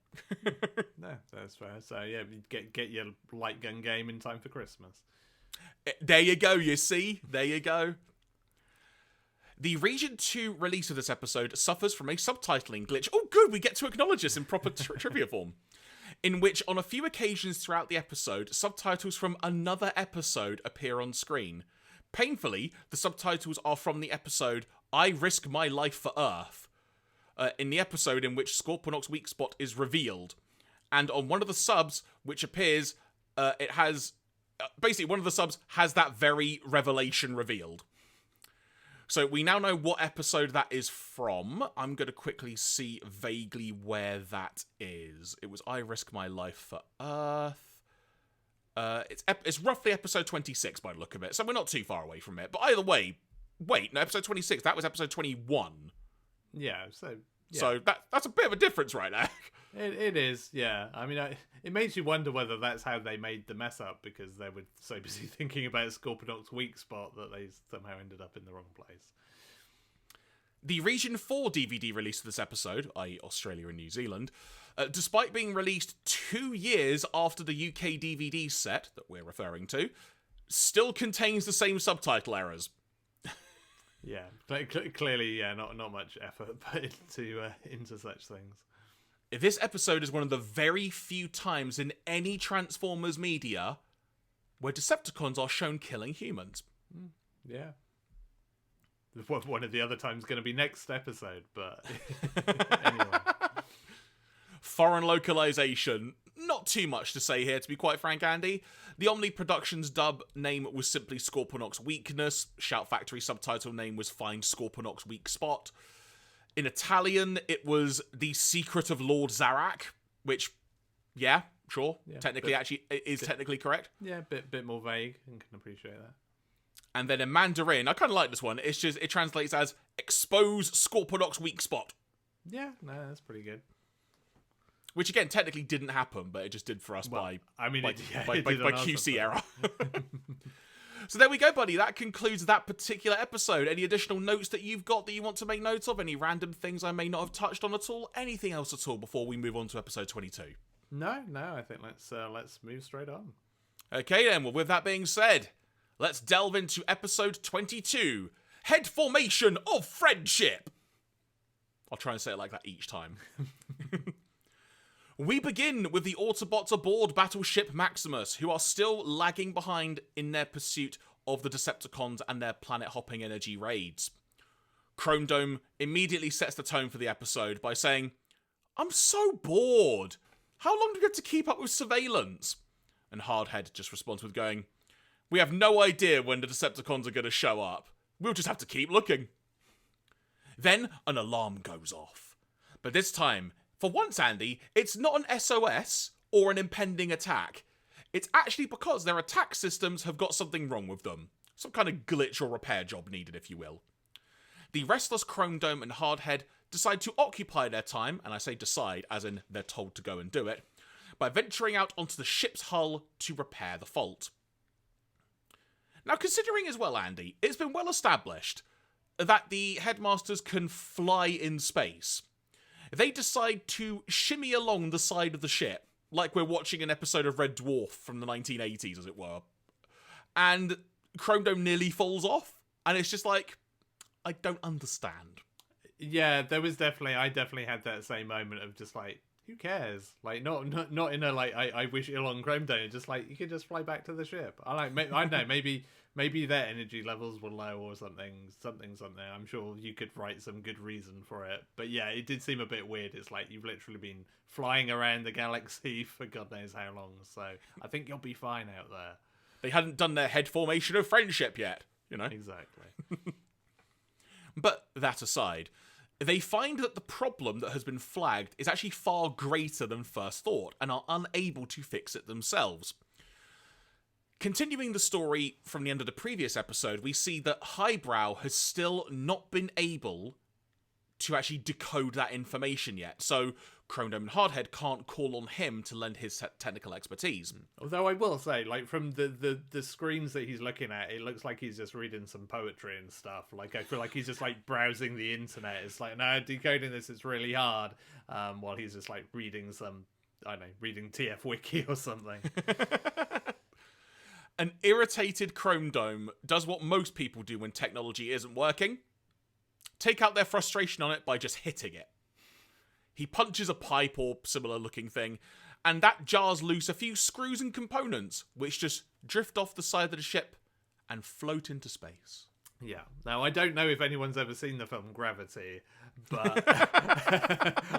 S2: No, that's fair. So yeah, get your light gun game in time for Christmas.
S1: There you go. You see? There you go. The Region 2 release of this episode suffers from a subtitling glitch. Oh, good. We get to acknowledge this in proper trivia form. In which, on a few occasions throughout the episode, subtitles from another episode appear on screen. Painfully, the subtitles are from the episode I Risk My Life for Earth, in the episode in which Scorponok's weak spot is revealed. And on one of the subs, which appears, it has... basically, one of the subs has that very revelation revealed. So we now know what episode that is from. I'm going to quickly see vaguely where that is. It was I Risk My Life for Earth. It's roughly episode 26 by the look of it, so we're not too far away from it. But either way, wait, no, episode 26, that was episode 21.
S2: Yeah, so... Yeah.
S1: So that's a bit of a difference right there.
S2: It is, yeah. I mean, it makes you wonder whether that's how they made the mess up, because they were so busy thinking about Scorponok's weak spot that they somehow ended up in the wrong place.
S1: The Region 4 DVD release of this episode, i.e. Australia and New Zealand, despite being released 2 years after the UK DVD set that we're referring to, still contains the same subtitle errors.
S2: Yeah, clearly, yeah, not much effort put into such things.
S1: This episode is one of the very few times in any Transformers media where Decepticons are shown killing humans.
S2: Yeah. One of the other times going to be next episode, but anyway.
S1: Foreign localization. Not too much to say here, to be quite frank, Andy. The Omni Productions dub name was simply Scorponok's Weakness. Shout Factory subtitle name was Find Scorponok's Weak Spot. In Italian, it was The Secret of Lord Zarak, which, yeah, sure, yeah, technically technically correct.
S2: Yeah, bit more vague, and can appreciate that.
S1: And then in Mandarin, I kind of like this one. It's just, it translates as Expose Scorponok's Weak Spot.
S2: Yeah, no, that's pretty good.
S1: Which, again, technically didn't happen, but it just did for us by QC error. So there we go, buddy. That concludes that particular episode. Any additional notes that you've got that you want to make note of? Any random things I may not have touched on at all? Anything else at all before we move on to episode 22?
S2: No, I think let's move straight on.
S1: Okay, then. Well, with that being said, let's delve into episode 22, Head Formation of Friendship. I'll try and say it like that each time. We begin with the Autobots aboard Battleship Maximus, who are still lagging behind in their pursuit of the Decepticons and their planet-hopping energy raids. Chrome Dome immediately sets the tone for the episode by saying, "I'm so bored. How long do we have to keep up with surveillance?" And Hardhead just responds with going, "We have no idea when the Decepticons are going to show up. We'll just have to keep looking." Then an alarm goes off. But this time, for once, Andy, it's not an SOS or an impending attack. It's actually because their attack systems have got something wrong with them. Some kind of glitch or repair job needed, if you will. The restless Chrome Dome and Hardhead decide to occupy their time, and I say decide as in they're told to go and do it, by venturing out onto the ship's hull to repair the fault. Now, considering as well, Andy, it's been well established that the Headmasters can fly in space. They decide to shimmy along the side of the ship, like we're watching an episode of Red Dwarf from the 1980s, as it were. And Chrome Dome nearly falls off, and it's just like, I don't understand.
S2: Yeah, I definitely had that same moment of just like, who cares? Like, not in a like, I wish ill on Chrome Dome. Just like, you could just fly back to the ship. I don't know, maybe their energy levels were low or something. I'm sure you could write some good reason for it. But yeah, it did seem a bit weird. It's like you've literally been flying around the galaxy for God knows how long. So I think you'll be fine out there.
S1: They hadn't done their head formation of friendship yet, you know?
S2: Exactly.
S1: But that aside, They find that the problem that has been flagged is actually far greater than first thought and are unable to fix it themselves. Continuing the story from the end of the previous episode, we see that Highbrow has still not been able to actually decode that information yet, so Chrome Dome and Hardhead can't call on him to lend his technical expertise.
S2: Although I will say, like, from the screens that he's looking at, it looks like he's just reading some poetry and stuff. Like, I feel like he's just, like, browsing the internet. It's like, no, decoding this is really hard, while he's just, like, reading some, I don't know, reading TF Wiki or something.
S1: An irritated Chrome Dome does what most people do when technology isn't working. Take out their frustration on it by just hitting it. He punches a pipe or similar looking thing, and that jars loose a few screws and components, which just drift off the side of the ship and float into space.
S2: Yeah. Now, I don't know if anyone's ever seen the film Gravity, but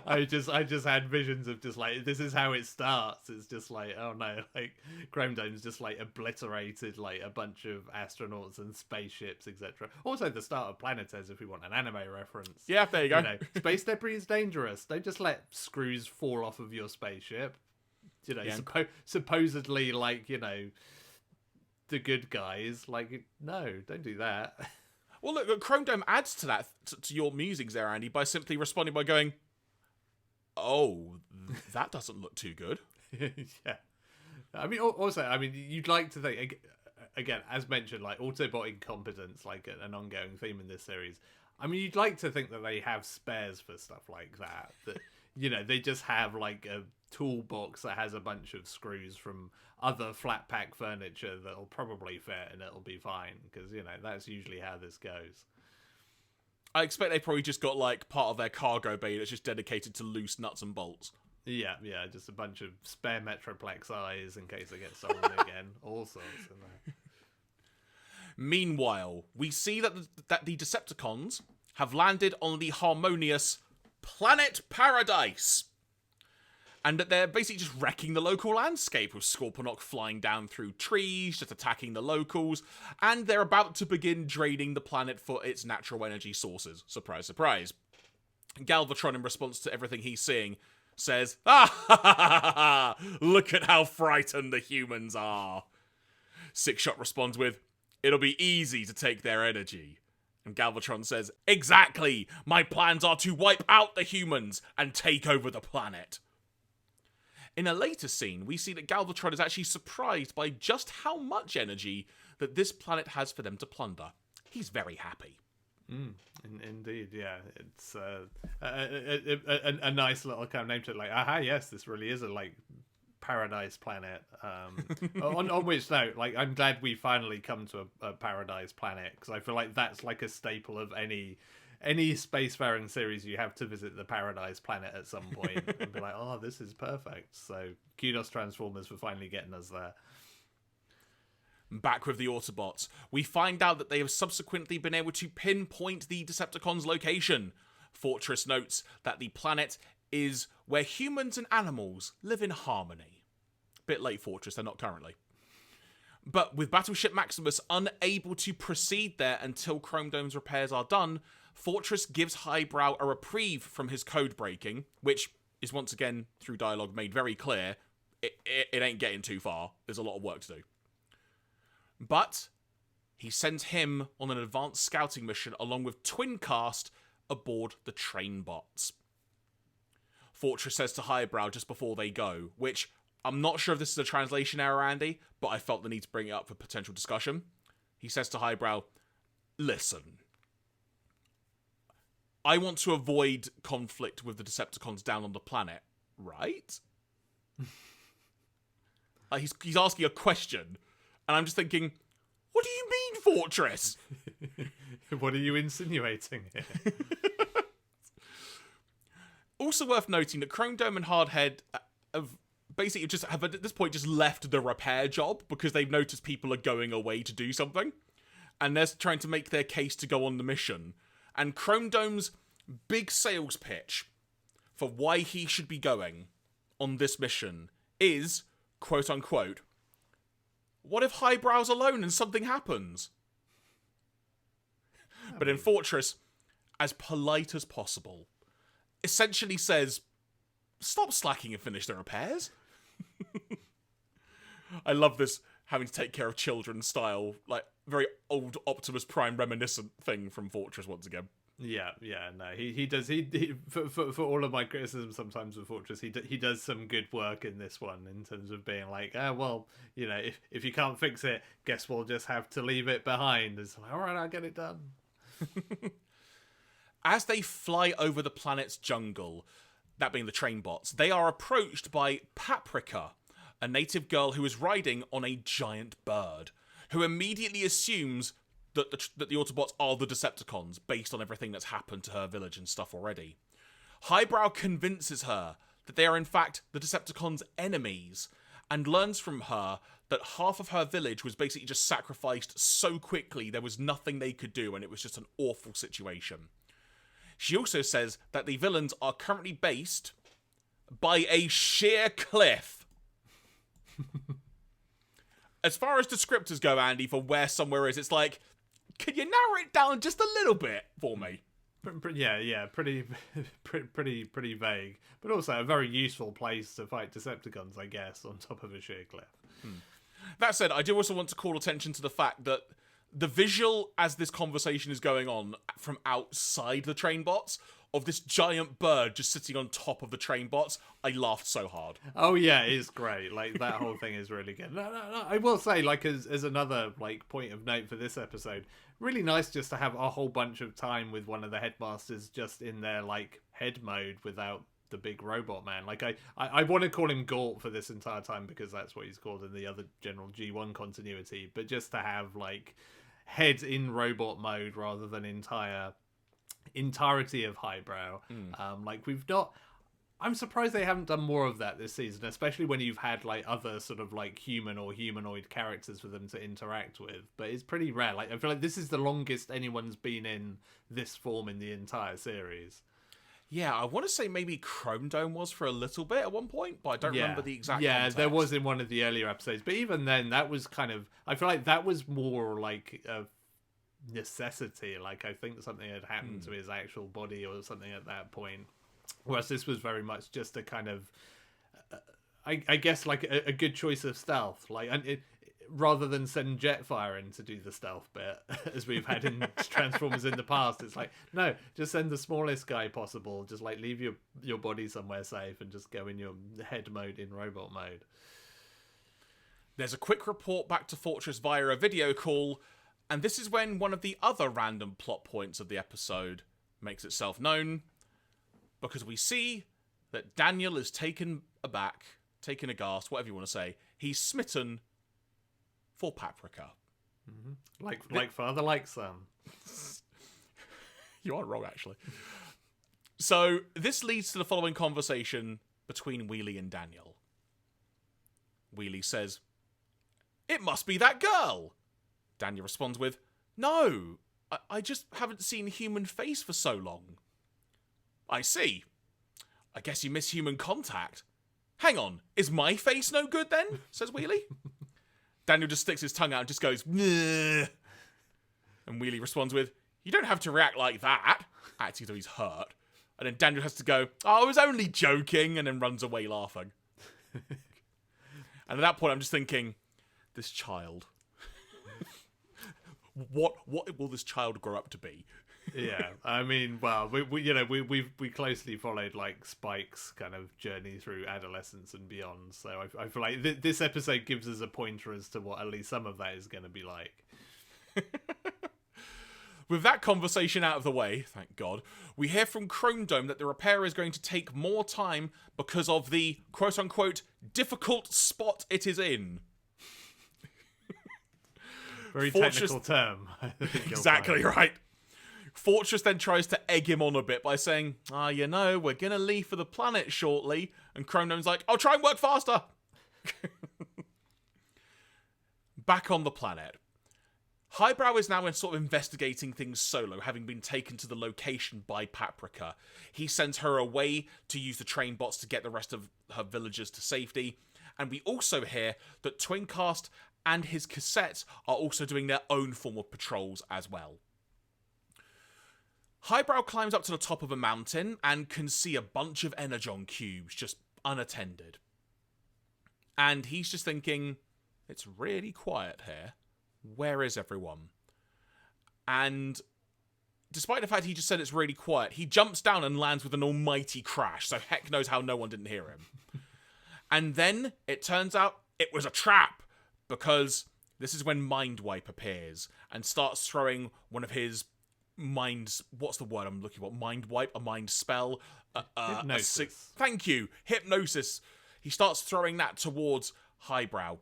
S2: I just had visions of just like, this is how it starts. It's just like, oh no, like Chrome Dome's just like obliterated like a bunch of astronauts and spaceships, etc. Also, the start of Planetes, if we want an anime reference.
S1: Yeah, there you go.
S2: You know, space debris is dangerous. Don't just let screws fall off of your spaceship. You know,
S1: Yeah.
S2: Supposedly, like, you know, the good guys, like, no, don't do that.
S1: Well, look, Chrome Dome adds to that, to your musings there, Andy, by simply responding by going, oh, that doesn't look too good.
S2: Yeah. I mean, also, I mean, you'd like to think, again, as mentioned, like, Autobot incompetence, like, an ongoing theme in this series. I mean, you'd like to think that they have spares for stuff like that. That, you know, they just have, like, a toolbox that has a bunch of screws from other flat pack furniture that'll probably fit and it'll be fine, because, you know, that's usually how this goes.
S1: I expect they probably just got, like, part of their cargo bay that's just dedicated to loose nuts and bolts.
S2: Yeah, just a bunch of spare Metroplex eyes in case they get stolen again. All sorts in there.
S1: Meanwhile, we see that the Decepticons have landed on the harmonious Planet Paradise, and that they're basically just wrecking the local landscape, with Scorponok flying down through trees, just attacking the locals, and they're about to begin draining the planet for its natural energy sources. Surprise, surprise. Galvatron, in response to everything he's seeing, says, "Ah, ha, ha, ha, ha, look at how frightened the humans are." Sixshot responds with, "It'll be easy to take their energy." And Galvatron says, "Exactly! My plans are to wipe out the humans and take over the planet." In a later scene, we see that Galvatron is actually surprised by just how much energy that this planet has for them to plunder. He's very happy.
S2: Indeed, yeah. It's a nice little kind of name to it, like, aha, yes, this really is a, like, paradise planet. On which note, like, I'm glad we finally come to a paradise planet, because I feel like that's like a staple of any spacefaring series. You have to visit the paradise planet at some point and be like, oh, this is perfect. So kudos Transformers for finally getting us there.
S1: Back with the Autobots, we find out that they have subsequently been able to pinpoint the Decepticons' location. Fortress notes that the planet is where humans and animals live in harmony. Bit late, Fortress, they're not currently. But with Battleship Maximus unable to proceed there until Chrome Dome's repairs are done, Fortress gives Highbrow a reprieve from his code breaking, which is once again, through dialogue, made very clear, it ain't getting too far. There's a lot of work to do. But he sends him on an advanced scouting mission along with Twincast aboard the train bots. Fortress says to Highbrow just before they go, which I'm not sure if this is a translation error, Andy, but I felt the need to bring it up for potential discussion. He says to Highbrow, "Listen, I want to avoid conflict with the Decepticons down on the planet, right?" He's asking a question, and I'm just thinking, what do you mean, Fortress?
S2: What are you insinuating here?
S1: Also worth noting that Chrome Dome and Hardhead have basically have at this point just left the repair job because they've noticed people are going away to do something, and they're trying to make their case to go on the mission. And Chrome Dome's big sales pitch for why he should be going on this mission is, quote unquote, what if Highbrow's alone and something happens? But in Fortress, as polite as possible, essentially says, stop slacking and finish the repairs. I love this having to take care of children style, like very old Optimus Prime reminiscent thing from Fortress once again.
S2: Yeah, no, he does. He for all of my criticism sometimes with Fortress, he does some good work in this one in terms of being like, well, you know, if you can't fix it, guess we'll just have to leave it behind. It's like, all right, I'll get it done.
S1: As they fly over the planet's jungle, that being the train bots, they are approached by Paprika, a native girl who is riding on a giant bird, who immediately assumes that the Autobots are the Decepticons, based on everything that's happened to her village and stuff already. Highbrow convinces her that they are in fact the Decepticons' enemies, and learns from her that half of her village was basically just sacrificed so quickly there was nothing they could do, and it was just an awful situation. She also says that the villains are currently based by a sheer cliff. As far as descriptors go, Andy, for where somewhere is, it's like, can you narrow it down just a little bit for me?
S2: Yeah, pretty vague, but also a very useful place to fight Decepticons, I guess, on top of a sheer cliff.
S1: That said, I do also want to call attention to the fact that the visual as this conversation is going on from outside the train bots of this giant bird just sitting on top of the train bots, I laughed so hard.
S2: Oh yeah, it's great. Like, that whole thing is really good. No, I will say, like, as another like point of note for this episode, really nice just to have a whole bunch of time with one of the headmasters just in their like head mode without the big robot man. Like, I want to call him Gort for this entire time because that's what he's called in the other general G1 continuity, but just to have like head in robot mode rather than entirety of highbrow. Like, we've not, I'm surprised they haven't done more of that this season, especially when you've had like other sort of like human or humanoid characters for them to interact with, but it's pretty rare. Like, I feel like this is the longest anyone's been in this form in the entire series.
S1: Yeah, I want to say maybe Chrome Dome was for a little bit at one point, but I don't remember the exact context.
S2: There was in one of the earlier episodes, but even then, that was kind of, I feel like that was more like a necessity. Like, I think something had happened to his actual body or something at that point, whereas this was very much just a kind of, I guess, like a good choice of stealth. Like, rather than send Jetfire in to do the stealth bit, as we've had in Transformers in the past, it's like, no, just send the smallest guy possible. Just like leave your body somewhere safe and just go in your head mode in robot mode.
S1: There's a quick report back to Fortress via a video call, and this is when one of the other random plot points of the episode makes itself known, because we see that Daniel is taken aback, taken aghast, whatever you want to say. He's smitten for Paprika.
S2: Like father, like son.
S1: You are wrong, actually. So this leads to the following conversation between Wheelie and Daniel. Wheelie says, "It must be that girl." Daniel responds with, "No, I just haven't seen a human face for so long." "I see. I guess you miss human contact. Hang on, is my face no good then?" says Wheelie. Daniel just sticks his tongue out and just goes, "Nah." And Wheelie responds with, "You don't have to react like that," acting as though he's hurt. And then Daniel has to go, "Oh, I was only joking," and then runs away laughing. And at that point, I'm just thinking, this child. What will this child grow up to be?
S2: Yeah, I mean, well, we closely followed like Spike's kind of journey through adolescence and beyond. So I feel like this episode gives us a pointer as to what at least some of that is going to be like.
S1: With that conversation out of the way, thank God, we hear from Chrome Dome that the repair is going to take more time because of the quote-unquote difficult spot it is in.
S2: Very technical term.
S1: Exactly right. Fortress then tries to egg him on a bit by saying, we're going to leave for the planet shortly. And Chrome Dome's like, I'll try and work faster. Back on the planet. Highbrow is now sort of investigating things solo, having been taken to the location by Paprika. He sends her away to use the train bots to get the rest of her villagers to safety. And we also hear that Twincast and his cassettes are also doing their own form of patrols as well. Highbrow climbs up to the top of a mountain and can see a bunch of energon cubes just unattended. And he's just thinking, it's really quiet here. Where is everyone? And despite the fact he just said it's really quiet, he jumps down and lands with an almighty crash, so heck knows how no one didn't hear him. And then it turns out it was a trap, because this is when Mindwipe appears and starts throwing one of his minds. What's the word I'm looking for? Mindwipe? A mind spell?
S2: Hypnosis.
S1: Thank you. Hypnosis. He starts throwing that towards Highbrow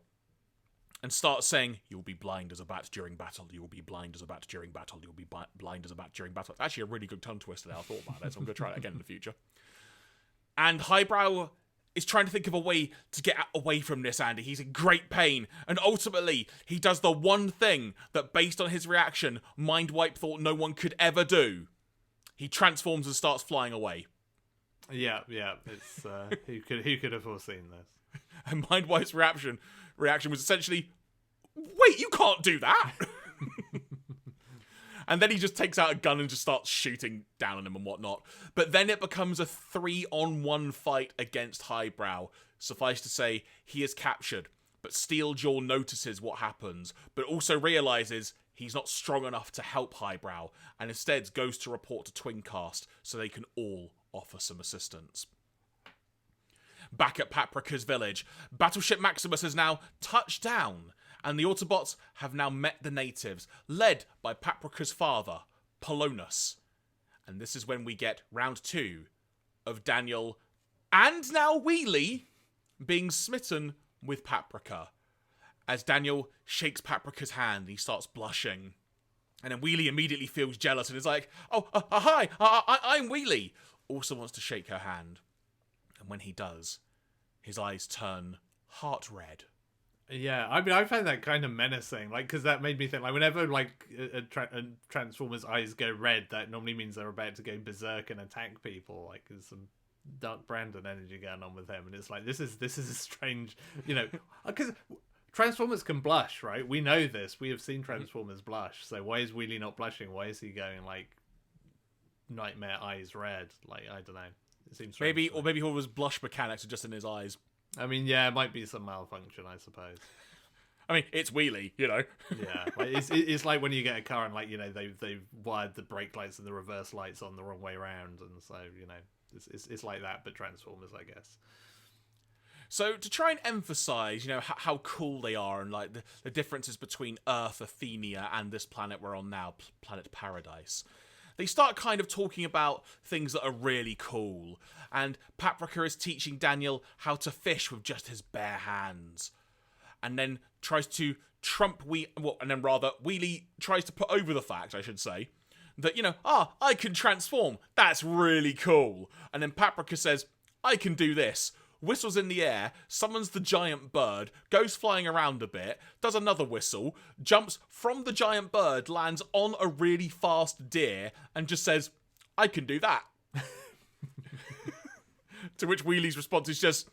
S1: and starts saying, "You'll be blind as a bat during battle. You'll be blind as a bat during battle. You'll be blind as a bat during battle." It's actually a really good tongue twister now I thought about it, so I'm going to try it again in the future. And Highbrow is trying to think of a way to get away from this, Andy. He's in great pain. And ultimately, he does the one thing that, based on his reaction, Mindwipe thought no one could ever do. He transforms and starts flying away.
S2: Yeah. It's who could have foreseen this?
S1: And Mindwipe's reaction was essentially, "Wait, you can't do that!" And then he just takes out a gun and just starts shooting down on him and whatnot. But then it becomes a 3-on-1 fight against Highbrow. Suffice to say, he is captured. But Steeljaw notices what happens, but also realizes he's not strong enough to help Highbrow, and instead goes to report to Twincast so they can all offer some assistance. Back at Paprika's village, Battleship Maximus has now touched down, and the Autobots have now met the natives, led by Paprika's father, Polonus. And this is when we get round 2 of Daniel, and now Wheelie, being smitten with Paprika. As Daniel shakes Paprika's hand, he starts blushing. And then Wheelie immediately feels jealous and is like, "Hi, I'm Wheelie." Also wants to shake her hand. And when he does, his eyes turn heart red.
S2: Yeah, I mean, I find that kind of menacing, like, because that made me think, like, whenever, like, a Transformer's eyes go red, that normally means they're about to go berserk and attack people, like, there's some Dark Brandon energy going on with him, and it's like, this is a strange, because Transformers can blush, right? We know this, we have seen Transformers blush, so why is Wheelie not blushing? Why is he going, like, nightmare eyes red? Like, I don't know. It seems strange.
S1: Maybe all his blush mechanics are just in his eyes.
S2: I mean, yeah, it might be some malfunction, I suppose.
S1: I mean, it's Wheelie,
S2: Yeah, like it's like when you get a car and, like, they've wired the brake lights and the reverse lights on the wrong way around, and so it's like that, but Transformers, I guess.
S1: So to try and emphasize, how cool they are, and like the differences between Earth, Athenia, and this planet we're on now, Planet Paradise. They start kind of talking about things that are really cool, and Paprika is teaching Daniel how to fish with just his bare hands, and then tries to Wheelie tries to put over the fact, I should say, that, I can transform, that's really cool, and then Paprika says, "I can do this," whistles in the air, summons the giant bird, goes flying around a bit, does another whistle, jumps from the giant bird, lands on a really fast deer, and just says, "I can do that." To which Wheelie's response is just,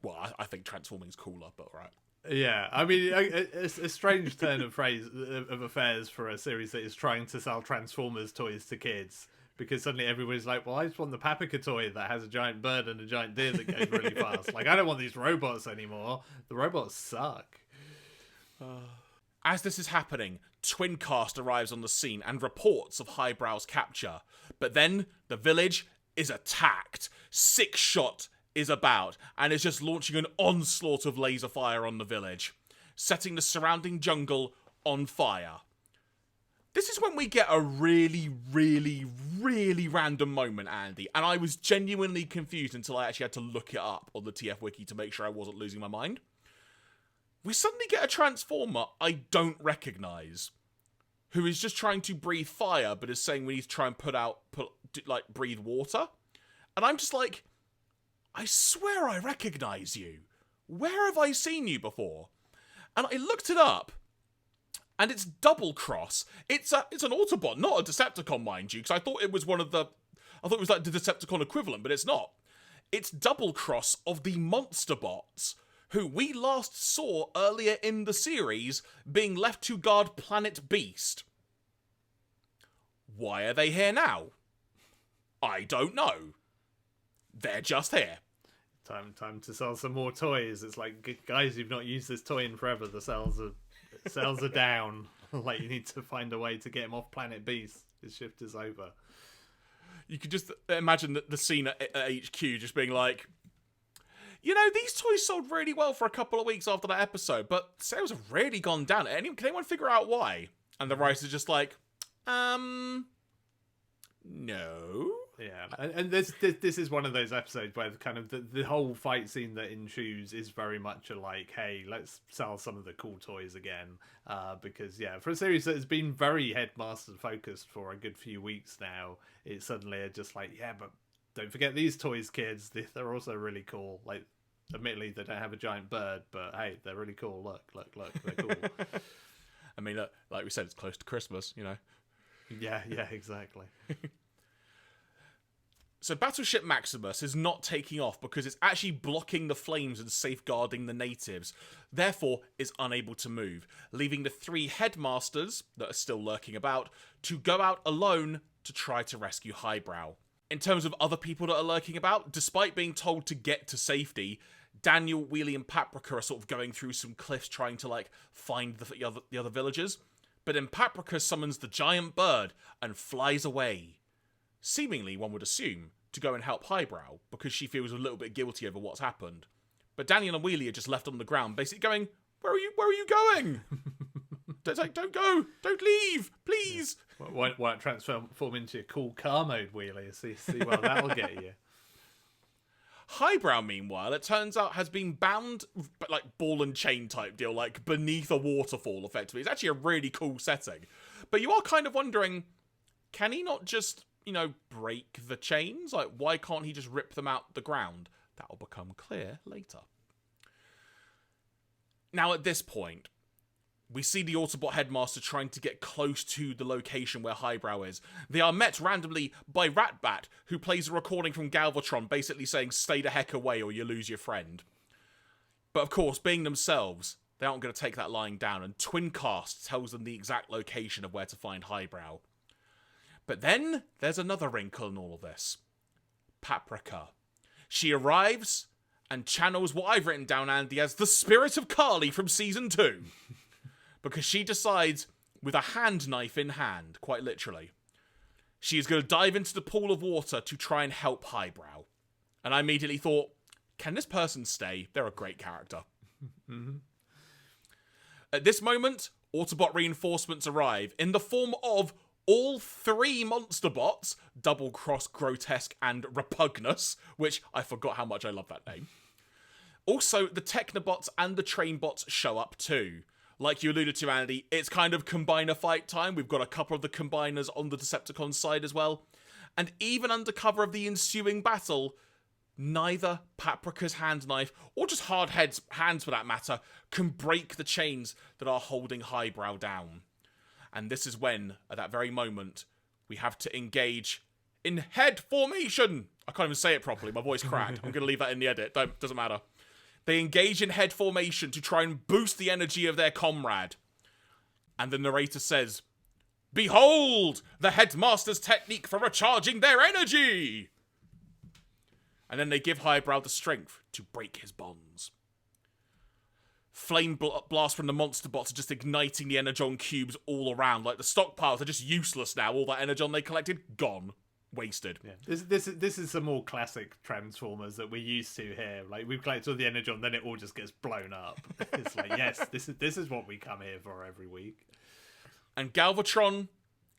S1: "Well, I think transforming's cooler, but right."
S2: Yeah, I mean, it's a strange turn of affairs for a series that is trying to sell Transformers toys to kids. Because suddenly everybody's like, "Well, I just want the Paprika toy that has a giant bird and a giant deer that goes really fast. Like, I don't want these robots anymore. The robots suck."
S1: As this is happening, Twincast arrives on the scene and reports of Highbrow's capture. But then the village is attacked. Six-Shot is about and is just launching an onslaught of laser fire on the village, setting the surrounding jungle on fire. This is when we get a really, really, really random moment, Andy, and I was genuinely confused until I actually had to look it up on the TF Wiki to make sure I wasn't losing my mind. We suddenly get a Transformer I don't recognise, who is just trying to breathe fire, but is saying we need to try and breathe water. And I'm just like, I swear I recognise you. Where have I seen you before? And I looked it up. And it's Double Cross. It's an Autobot, not a Decepticon, mind you, because I thought it was like the Decepticon equivalent, but it's not. It's Double Cross of the Monster Bots, who we last saw earlier in the series being left to guard Planet Beast. Why are they here now? I don't know. They're just here.
S2: Time to sell some more toys. It's like, guys, you've not used this toy in forever. The sales are down. Like, you need to find a way to get him off Planet Beast. His shift is over.
S1: You could just imagine the scene at HQ just being like, you know, these toys sold really well for a couple of weeks after that episode, but sales have really gone down. Can anyone figure out why? And the writer's just like, no.
S2: Yeah, and this is one of those episodes where kind of the whole fight scene that ensues is very much like, hey, let's sell some of the cool toys again, because for a series that has been very Headmaster focused for a good few weeks now, it's suddenly just like, but don't forget these toys, kids. They're also really cool. Like, admittedly, they don't have a giant bird, but hey, they're really cool. Look, they're cool.
S1: I mean, look, like we said, it's close to Christmas, you know.
S2: Yeah, exactly.
S1: So Battleship Maximus is not taking off because it's actually blocking the flames and safeguarding the natives, therefore is unable to move, leaving the 3 Headmasters, that are still lurking about, to go out alone to try to rescue Highbrow. In terms of other people that are lurking about, despite being told to get to safety, Daniel, Wheelie and Paprika are sort of going through some cliffs trying to find the other villagers, but then Paprika summons the giant bird and flies away. Seemingly, one would assume, to go and help Highbrow, because she feels a little bit guilty over what's happened. But Daniel and Wheelie are just left on the ground, basically going, Where are you going? Don't go! Don't leave! Please!
S2: Why not transform into a cool car mode, Wheelie? See what that'll get you.
S1: Highbrow, meanwhile, it turns out has been bound, but like ball and chain type deal, like beneath a waterfall, effectively. It's actually a really cool setting. But you are kind of wondering, can he not just, break the chains? Like, why can't he just rip them out the ground? That'll become clear later. Now, at this point, we see the Autobot Headmaster trying to get close to the location where Highbrow is. They are met randomly by Ratbat, who plays a recording from Galvatron basically saying, stay the heck away or you lose your friend. But of course, being themselves, they aren't going to take that lying down, and Twincast tells them the exact location of where to find Highbrow. But then, there's another wrinkle in all of this. Paprika. She arrives and channels what I've written down, Andy, as the spirit of Carly from Season 2. Because she decides, with a hand knife in hand, quite literally, she is going to dive into the pool of water to try and help Highbrow. And I immediately thought, can this person stay? They're a great character. Mm-hmm. At this moment, Autobot reinforcements arrive in the form of all 3 monster bots, Double Cross, Grotesque, and Repugnus, which I forgot how much I love that name. Also, the Technobots and the Trainbots show up too. Like you alluded to, Andy, it's kind of combiner fight time. We've got a couple of the combiners on the Decepticon side as well. And even under cover of the ensuing battle, neither Paprika's hand knife, or just Hardhead's hands for that matter, can break the chains that are holding Highbrow down. And this is when, at that very moment, we have to engage in head formation. I can't even say it properly. My voice cracked. I'm going to leave that in the edit. Doesn't matter. They engage in head formation to try and boost the energy of their comrade. And the narrator says, "Behold, the Headmaster's technique for recharging their energy!" And then they give Highbrow the strength to break his bonds. Flame blast from the monster bots are just igniting the Energon cubes all around. Like, the stockpiles are just useless now. All that Energon they collected, gone. Wasted. Yeah.
S2: This is some more classic Transformers that we're used to here. Like, we've collected all the Energon, then it all just gets blown up. It's like, yes, this is what we come here for every week.
S1: And Galvatron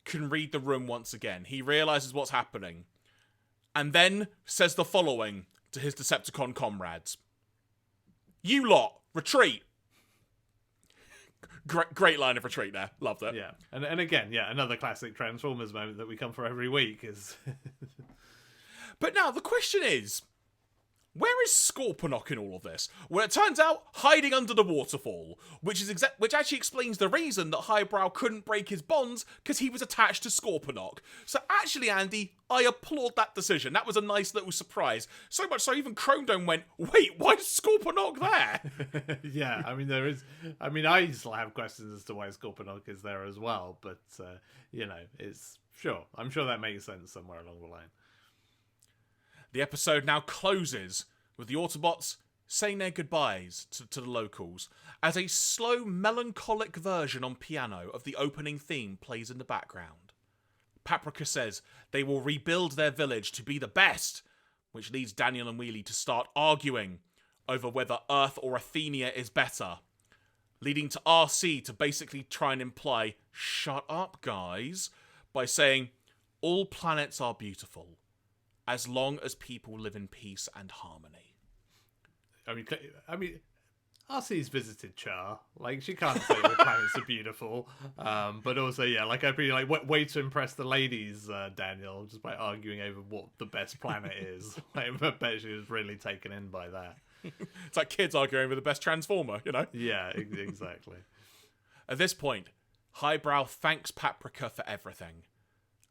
S1: can read the room once again. He realizes what's happening. And then says the following to his Decepticon comrades. "You lot, retreat." Great line of retreat there. Loved it.
S2: Yeah. And again, another classic Transformers moment that we come for every week is...
S1: But now, the question is, Where is Scorponok in all of this? Well, it turns out hiding under the waterfall, which actually explains the reason that Highbrow couldn't break his bonds, because he was attached to Scorponok. So actually, Andy, I applaud that decision. That was a nice little surprise. So much so even Chrome Dome went, wait, why is Scorponok there?
S2: Yeah, I mean, there is. I mean, I still have questions as to why Scorponok is there as well, but you know, it's sure. I'm sure that makes sense somewhere along the line.
S1: The episode now closes with the Autobots saying their goodbyes to the locals as a slow, melancholic version on piano of the opening theme plays in the background. Paprika says they will rebuild their village to be the best, which leads Daniel and Wheelie to start arguing over whether Earth or Athenia is better, leading to RC to basically try and imply, shut up, guys, by saying, all planets are beautiful, as long as people live in peace and harmony.
S2: I mean, RC's visited Char. Like, she can't say all planets are beautiful. But also, yeah, like, I'd be like, way to impress the ladies, Daniel, just by arguing over what the best planet is. Like, I bet she was really taken in by that.
S1: It's like kids arguing over the best Transformer, you know?
S2: Yeah, exactly.
S1: At this point, Highbrow thanks Paprika for everything,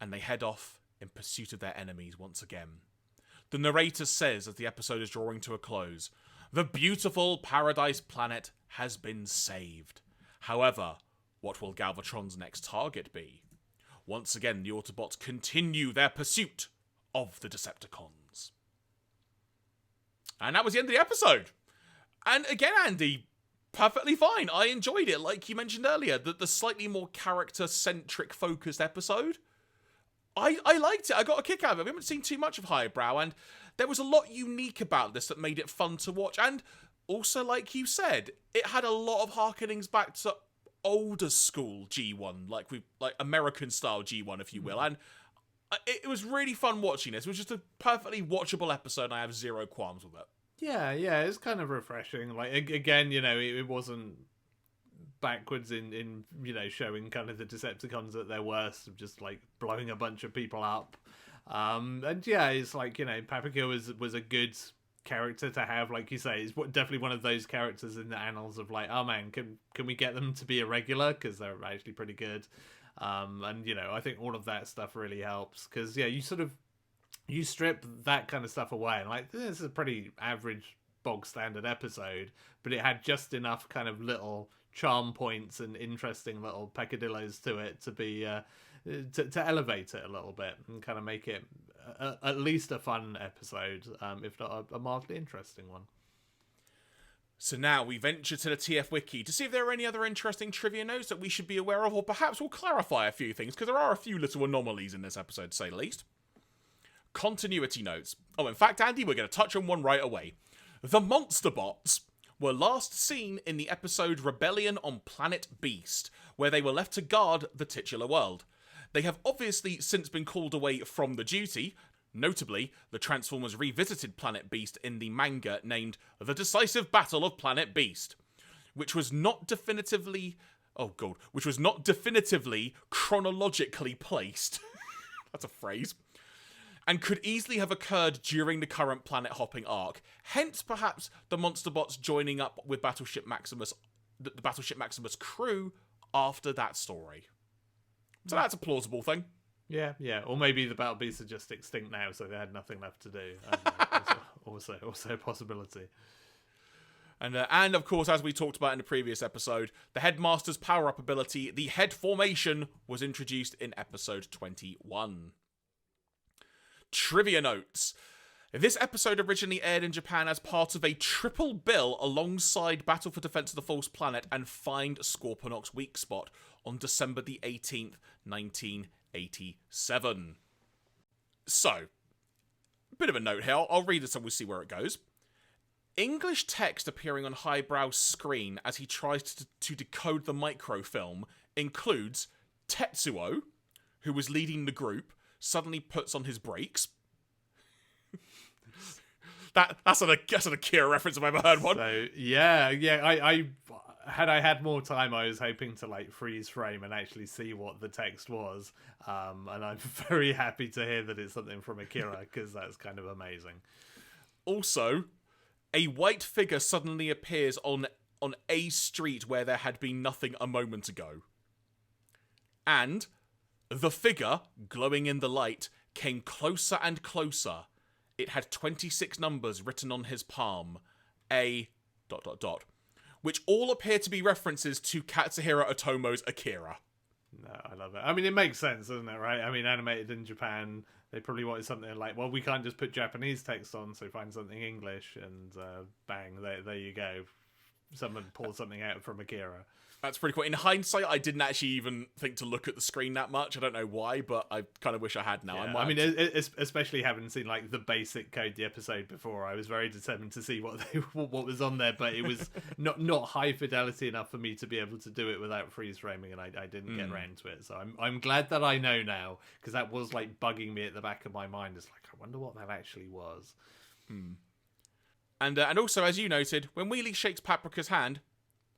S1: and they head off in pursuit of their enemies once again. The narrator says as the episode is drawing to a close, the beautiful Paradise planet has been saved. However, what will Galvatron's next target be? Once again, the Autobots continue their pursuit of the Decepticons. And that was the end of the episode. And again, Andy, perfectly fine. I enjoyed it, like you mentioned earlier, the slightly more character-centric focused episode. I liked it. I got a kick out of it. We haven't seen too much of Highbrow, and there was a lot unique about this that made it fun to watch. And also, like you said, it had a lot of harkenings back to older school G1, like American style G1, if you will. And it was really fun watching this. It was just a perfectly watchable episode, and I have zero qualms with it.
S2: Yeah, it's kind of refreshing. Like, again, you know, it wasn't backwards in you know, showing kind of the Decepticons at their worst of just like blowing a bunch of people up. And yeah, it's like, you know, Paprika was a good character to have, like you say. It's definitely one of those characters in the annals of like, oh man, can we get them to be a regular, because they're actually pretty good. And you know, I think all of that stuff really helps, because yeah, you strip that kind of stuff away and like, this is a pretty average bog standard episode, but it had just enough kind of little charm points and interesting little peccadillos to it to be to elevate it a little bit and kind of make it at least a fun episode, if not a mildly interesting one.
S1: So now we venture to the TF Wiki to see if there are any other interesting trivia notes that we should be aware of, or perhaps we'll clarify a few things, because there are a few little anomalies in this episode, to say the least. Continuity notes. Oh, in fact, Andy, we're going to touch on one right away. The Monster Bots were last seen in the episode Rebellion on Planet Beast, where they were left to guard the titular world. They have obviously since been called away from the duty. Notably, the Transformers revisited Planet Beast in the manga named The Decisive Battle of Planet Beast, which was not definitively chronologically placed. That's a phrase. And could easily have occurred during the current planet-hopping arc. Hence, perhaps, the Monster Bots joining up with Battleship Maximus, the Battleship Maximus crew after that story. So that's a plausible thing.
S2: Yeah. Or maybe the Battle Beasts are just extinct now, so they had nothing left to do. Also a possibility.
S1: And of course, as we talked about in the previous episode, the Headmaster's power-up ability, the Head Formation, was introduced in episode 21. Trivia notes. This episode originally aired in Japan as part of a triple bill alongside Battle for Defense of the False Planet and Find Scorponok's Weak Spot on December the 18th, 1987. So, a bit of a note here. I'll read this and we'll see where it goes. English text appearing on Highbrow's screen as he tries to decode the microfilm includes Tetsuo, who was leading the group, suddenly puts on his brakes. That's an Akira reference if I've ever heard one.
S2: So yeah. I had more time, I was hoping to like freeze frame and actually see what the text was. And I'm very happy to hear that it's something from Akira, because that's kind of amazing.
S1: Also, A white figure suddenly appears on a street where there had been nothing a moment ago. And the figure, glowing in the light, came closer and closer. It had 26 numbers written on his palm. A ... which all appear to be references to Katsuhiro Otomo's Akira.
S2: No, I love it. I mean, it makes sense, doesn't it, right? I mean, animated in Japan, they probably wanted something like, well, we can't just put Japanese text on, so find something English, and bang, there you go. Someone pulled something out from Akira.
S1: That's pretty cool. In hindsight, I didn't actually even think to look at the screen that much. I don't know why, but I kind of wish I had now.
S2: Yeah, I mean, especially having seen like the basic code the episode before, I was very determined to see what was on there, but it was not high fidelity enough for me to be able to do it without freeze framing, and I didn't get around to it. So I'm glad that I know now, because that was like bugging me at the back of my mind. It's like, I wonder what that actually was.
S1: And also, as you noted, when Wheelie shakes Paprika's hand,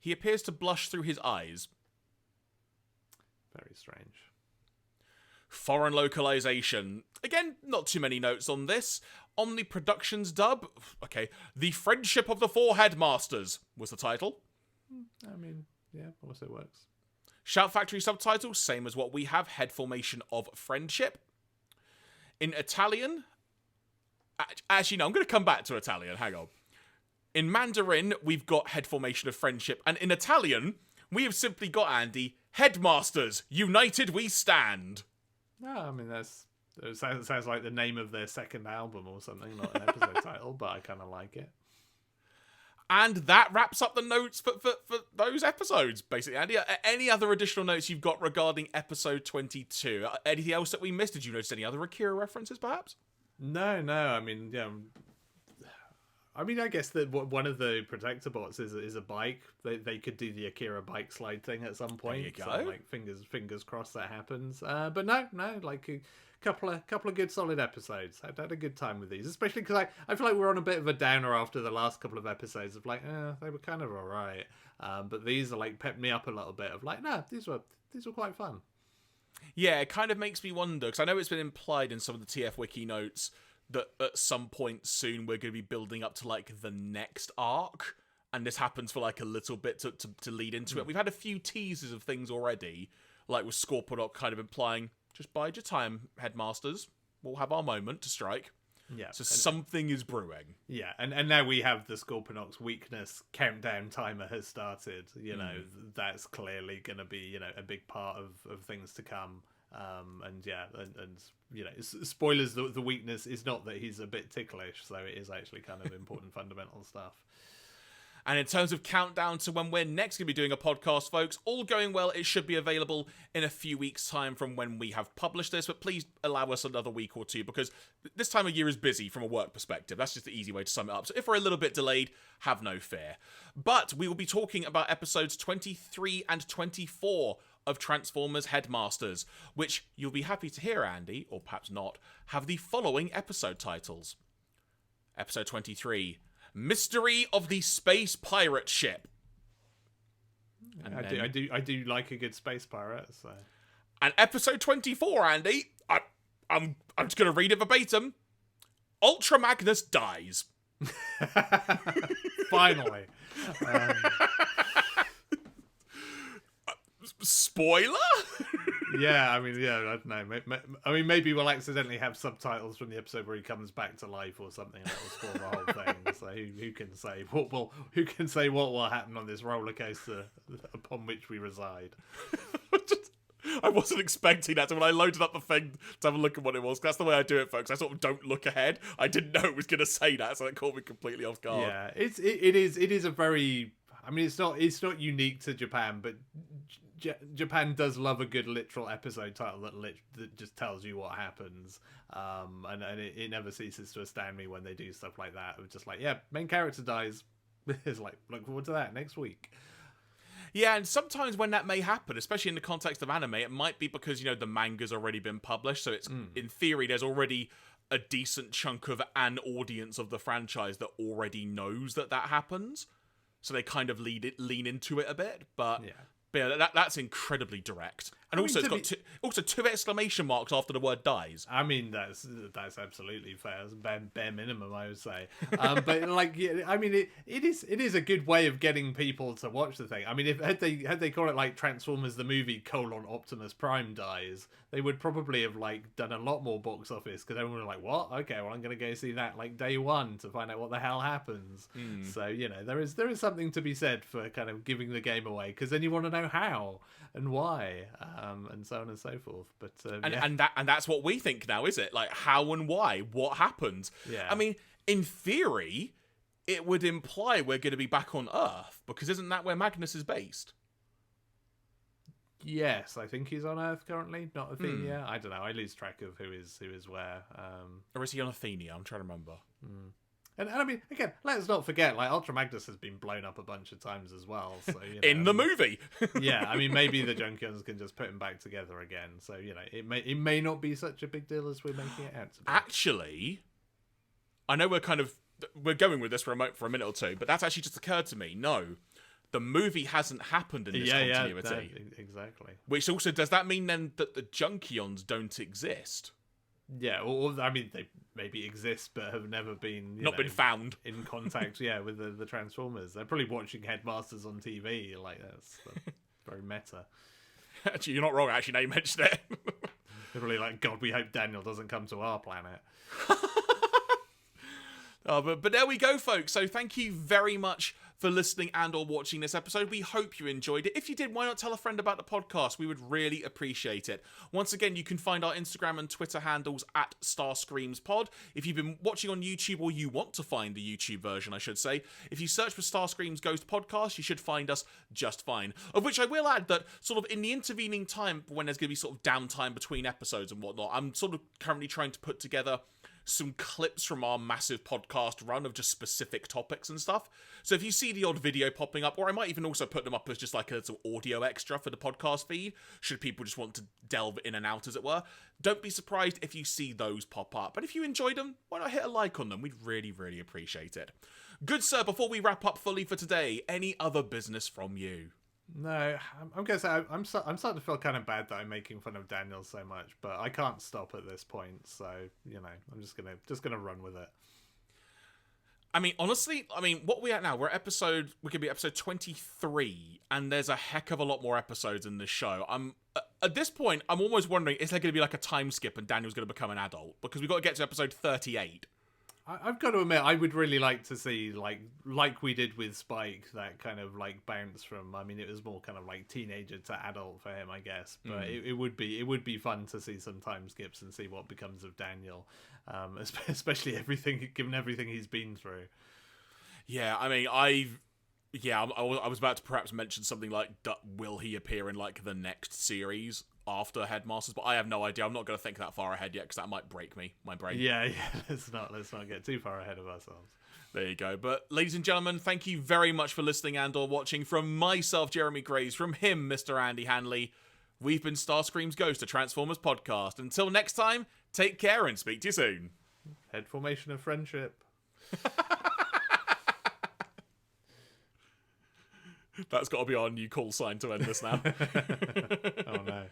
S1: he appears to blush through his eyes.
S2: Very strange.
S1: Foreign localization. Again, not too many notes on this. Omni Productions dub. Okay. The Friendship of the Four Headmasters was the title.
S2: I mean, yeah, also works.
S1: Shout Factory subtitle, same as what we have. Head Formation of Friendship. In Italian... Actually, no, I'm going to come back to Italian. Hang on. In Mandarin, we've got Head Formation of Friendship. And in Italian, we have simply got, Andy, Headmasters, United We Stand.
S2: No, I mean, it sounds like the name of their second album or something, not an episode title, but I kind of like it.
S1: And that wraps up the notes for those episodes, basically. Andy, any other additional notes you've got regarding episode 22? Anything else that we missed? Did you notice any other Akira references, perhaps?
S2: No. I mean, yeah. I mean, I guess that one of the protector bots is a bike. They could do the Akira bike slide thing at some point.
S1: There you go.
S2: So, like, fingers crossed that happens. But no, like a couple of good solid episodes. I've had a good time with these, especially because I feel like we're on a bit of a downer after the last couple of episodes of like, they were kind of alright. But these are like pepped me up a little bit of like, no, these were quite fun.
S1: Yeah, it kind of makes me wonder, because I know it's been implied in some of the TF Wiki notes that at some point soon we're going to be building up to like the next arc, and this happens for like a little bit to lead into it. We've had a few teasers of things already, like with Scorponok kind of implying, just bide your time, Headmasters. We'll have our moment to strike.
S2: Yeah.
S1: So something is brewing.
S2: Yeah, and now we have the Scorponok's weakness countdown timer has started. You know, that's clearly going to be, you know, a big part of things to come. And you know, spoilers, the weakness is not that he's a bit ticklish, so it is actually kind of important fundamental stuff.
S1: And in terms of countdown to when we're next going to be doing a podcast, folks, all going well, it should be available in a few weeks' time from when we have published this, but please allow us another week or two, because this time of year is busy from a work perspective. That's just the easy way to sum it up. So if we're a little bit delayed, have no fear. But we will be talking about episodes 23 and 24 of Transformers Headmasters, which you'll be happy to hear, Andy, or perhaps not, have the following episode titles. Episode 23... Mystery of the Space Pirate Ship.
S2: I do like a good space pirate. So.
S1: And episode 24, Andy, I'm just going to read it verbatim. Ultra Magnus dies.
S2: Finally.
S1: Spoiler?
S2: Yeah, I mean, I don't know. I mean, maybe we'll accidentally have subtitles from the episode where he comes back to life or something, and that'll spoil the whole thing. So who can say what will happen on this roller coaster upon which we reside?
S1: I wasn't expecting that, so when I loaded up the thing to have a look at what it was, that's the way I do it, folks. I sort of don't look ahead. I didn't know it was going to say that, so it caught me completely off guard.
S2: Yeah, it is a very. I mean, it's not unique to Japan, but Japan does love a good literal episode title that just tells you what happens, and it never ceases to astound me when they do stuff like that. It's just like, yeah, main character dies. It's like, look forward to that next week.
S1: Yeah, and sometimes when that may happen, especially in the context of anime, it might be because, you know, the manga's already been published, so it's in theory there's already a decent chunk of an audience of the franchise that already knows that happens, so they kind of lean into it a bit. But yeah, that's incredibly direct. And also, it's got two exclamation marks after the word dies.
S2: I mean, that's absolutely fair. It's bare minimum, I would say. But like, yeah, I mean, it is a good way of getting people to watch the thing. I mean, had they called it like Transformers the movie : Optimus Prime dies, they would probably have like done a lot more box office, because everyone was like, what? Okay, well, I'm gonna go see that like day one to find out what the hell happens. So there is something to be said for kind of giving the game away, because then you want to know how and why, and so on and so forth. But
S1: and that's what we think now, is it? Like, how and why? What happened?
S2: Yeah.
S1: I mean, in theory, it would imply we're going to be back on Earth, because isn't that where Magnus is based?
S2: Yes, I think he's on Earth currently, not Athenia. I don't know. I lose track of who is where.
S1: Or is he on Athenia? I'm trying to remember.
S2: And I mean, again, let's not forget, like, Ultra Magnus has been blown up a bunch of times as well. So
S1: in the movie.
S2: Yeah, I mean, maybe the Junkions can just put him back together again. So it may not be such a big deal as we're making it out to be.
S1: Actually, I know we're going with this for a minute or two, but that's actually just occurred to me. No, the movie hasn't happened in this continuity.
S2: Yeah, exactly.
S1: Which also, does that mean then that the Junkions don't exist?
S2: Yeah, or I mean, they maybe exist but have never been
S1: been found
S2: in contact. With the Transformers. They're probably watching Headmasters on TV. Like, that's very meta.
S1: Actually, you're not wrong. Actually, now you mentioned it.
S2: They're probably like, God, we hope Daniel doesn't come to our planet.
S1: But there we go, folks. So thank you very much for listening and or watching this episode. We hope you enjoyed it. If you did, why not tell a friend about the podcast? We would really appreciate it. Once again, you can find our Instagram and Twitter handles at StarscreamsPod. If you've been watching on YouTube, or you want to find the YouTube version, I should say, if you search for Starscream's Ghost Podcast, you should find us just fine. Of which I will add that sort of in the intervening time, when there's going to be sort of downtime between episodes and whatnot, I'm sort of currently trying to put together some clips from our massive podcast run of just specific topics and stuff. So if you see the odd video popping up, or I might even also put them up as just like a little audio extra for the podcast feed, should people just want to delve in and out, as it were, don't be surprised if you see those pop up. But if you enjoyed them, why not hit a like on them? We'd really, really appreciate it. Good sir, before we wrap up fully for today, any other business from you?
S2: No, I'm gonna say I'm starting to feel kind of bad that I'm making fun of Daniel so much, but I can't stop at this point. So I'm just gonna run with it.
S1: I mean, honestly, what are we at now? We're gonna be episode 23, and there's a heck of a lot more episodes in this show. At this point, I'm almost wondering, is there gonna be like a time skip and Daniel's gonna become an adult, because we've got to get to episode 38.
S2: I've got to admit, I would really like to see, like we did with Spike, that kind of like bounce from. I mean, it was more kind of like teenager to adult for him, I guess. But it would be fun to see some time skips and see what becomes of Daniel, especially given everything he's been through.
S1: Yeah, I mean, I was about to perhaps mention something like, will he appear in like the next series after Headmasters? But I have no idea. I'm not going to think that far ahead yet, because that might break my brain.
S2: Yeah. Let's not get too far ahead of ourselves.
S1: There you go. But ladies and gentlemen, thank you very much for listening and or watching. From myself, Jeremy Graves, from him, Mr. Andy Hanley, we've been Starscream's Ghost, a Transformers podcast. Until next time, take care and speak to you soon.
S2: Head formation of friendship.
S1: That's got to be our new call sign to end this now.
S2: Oh no.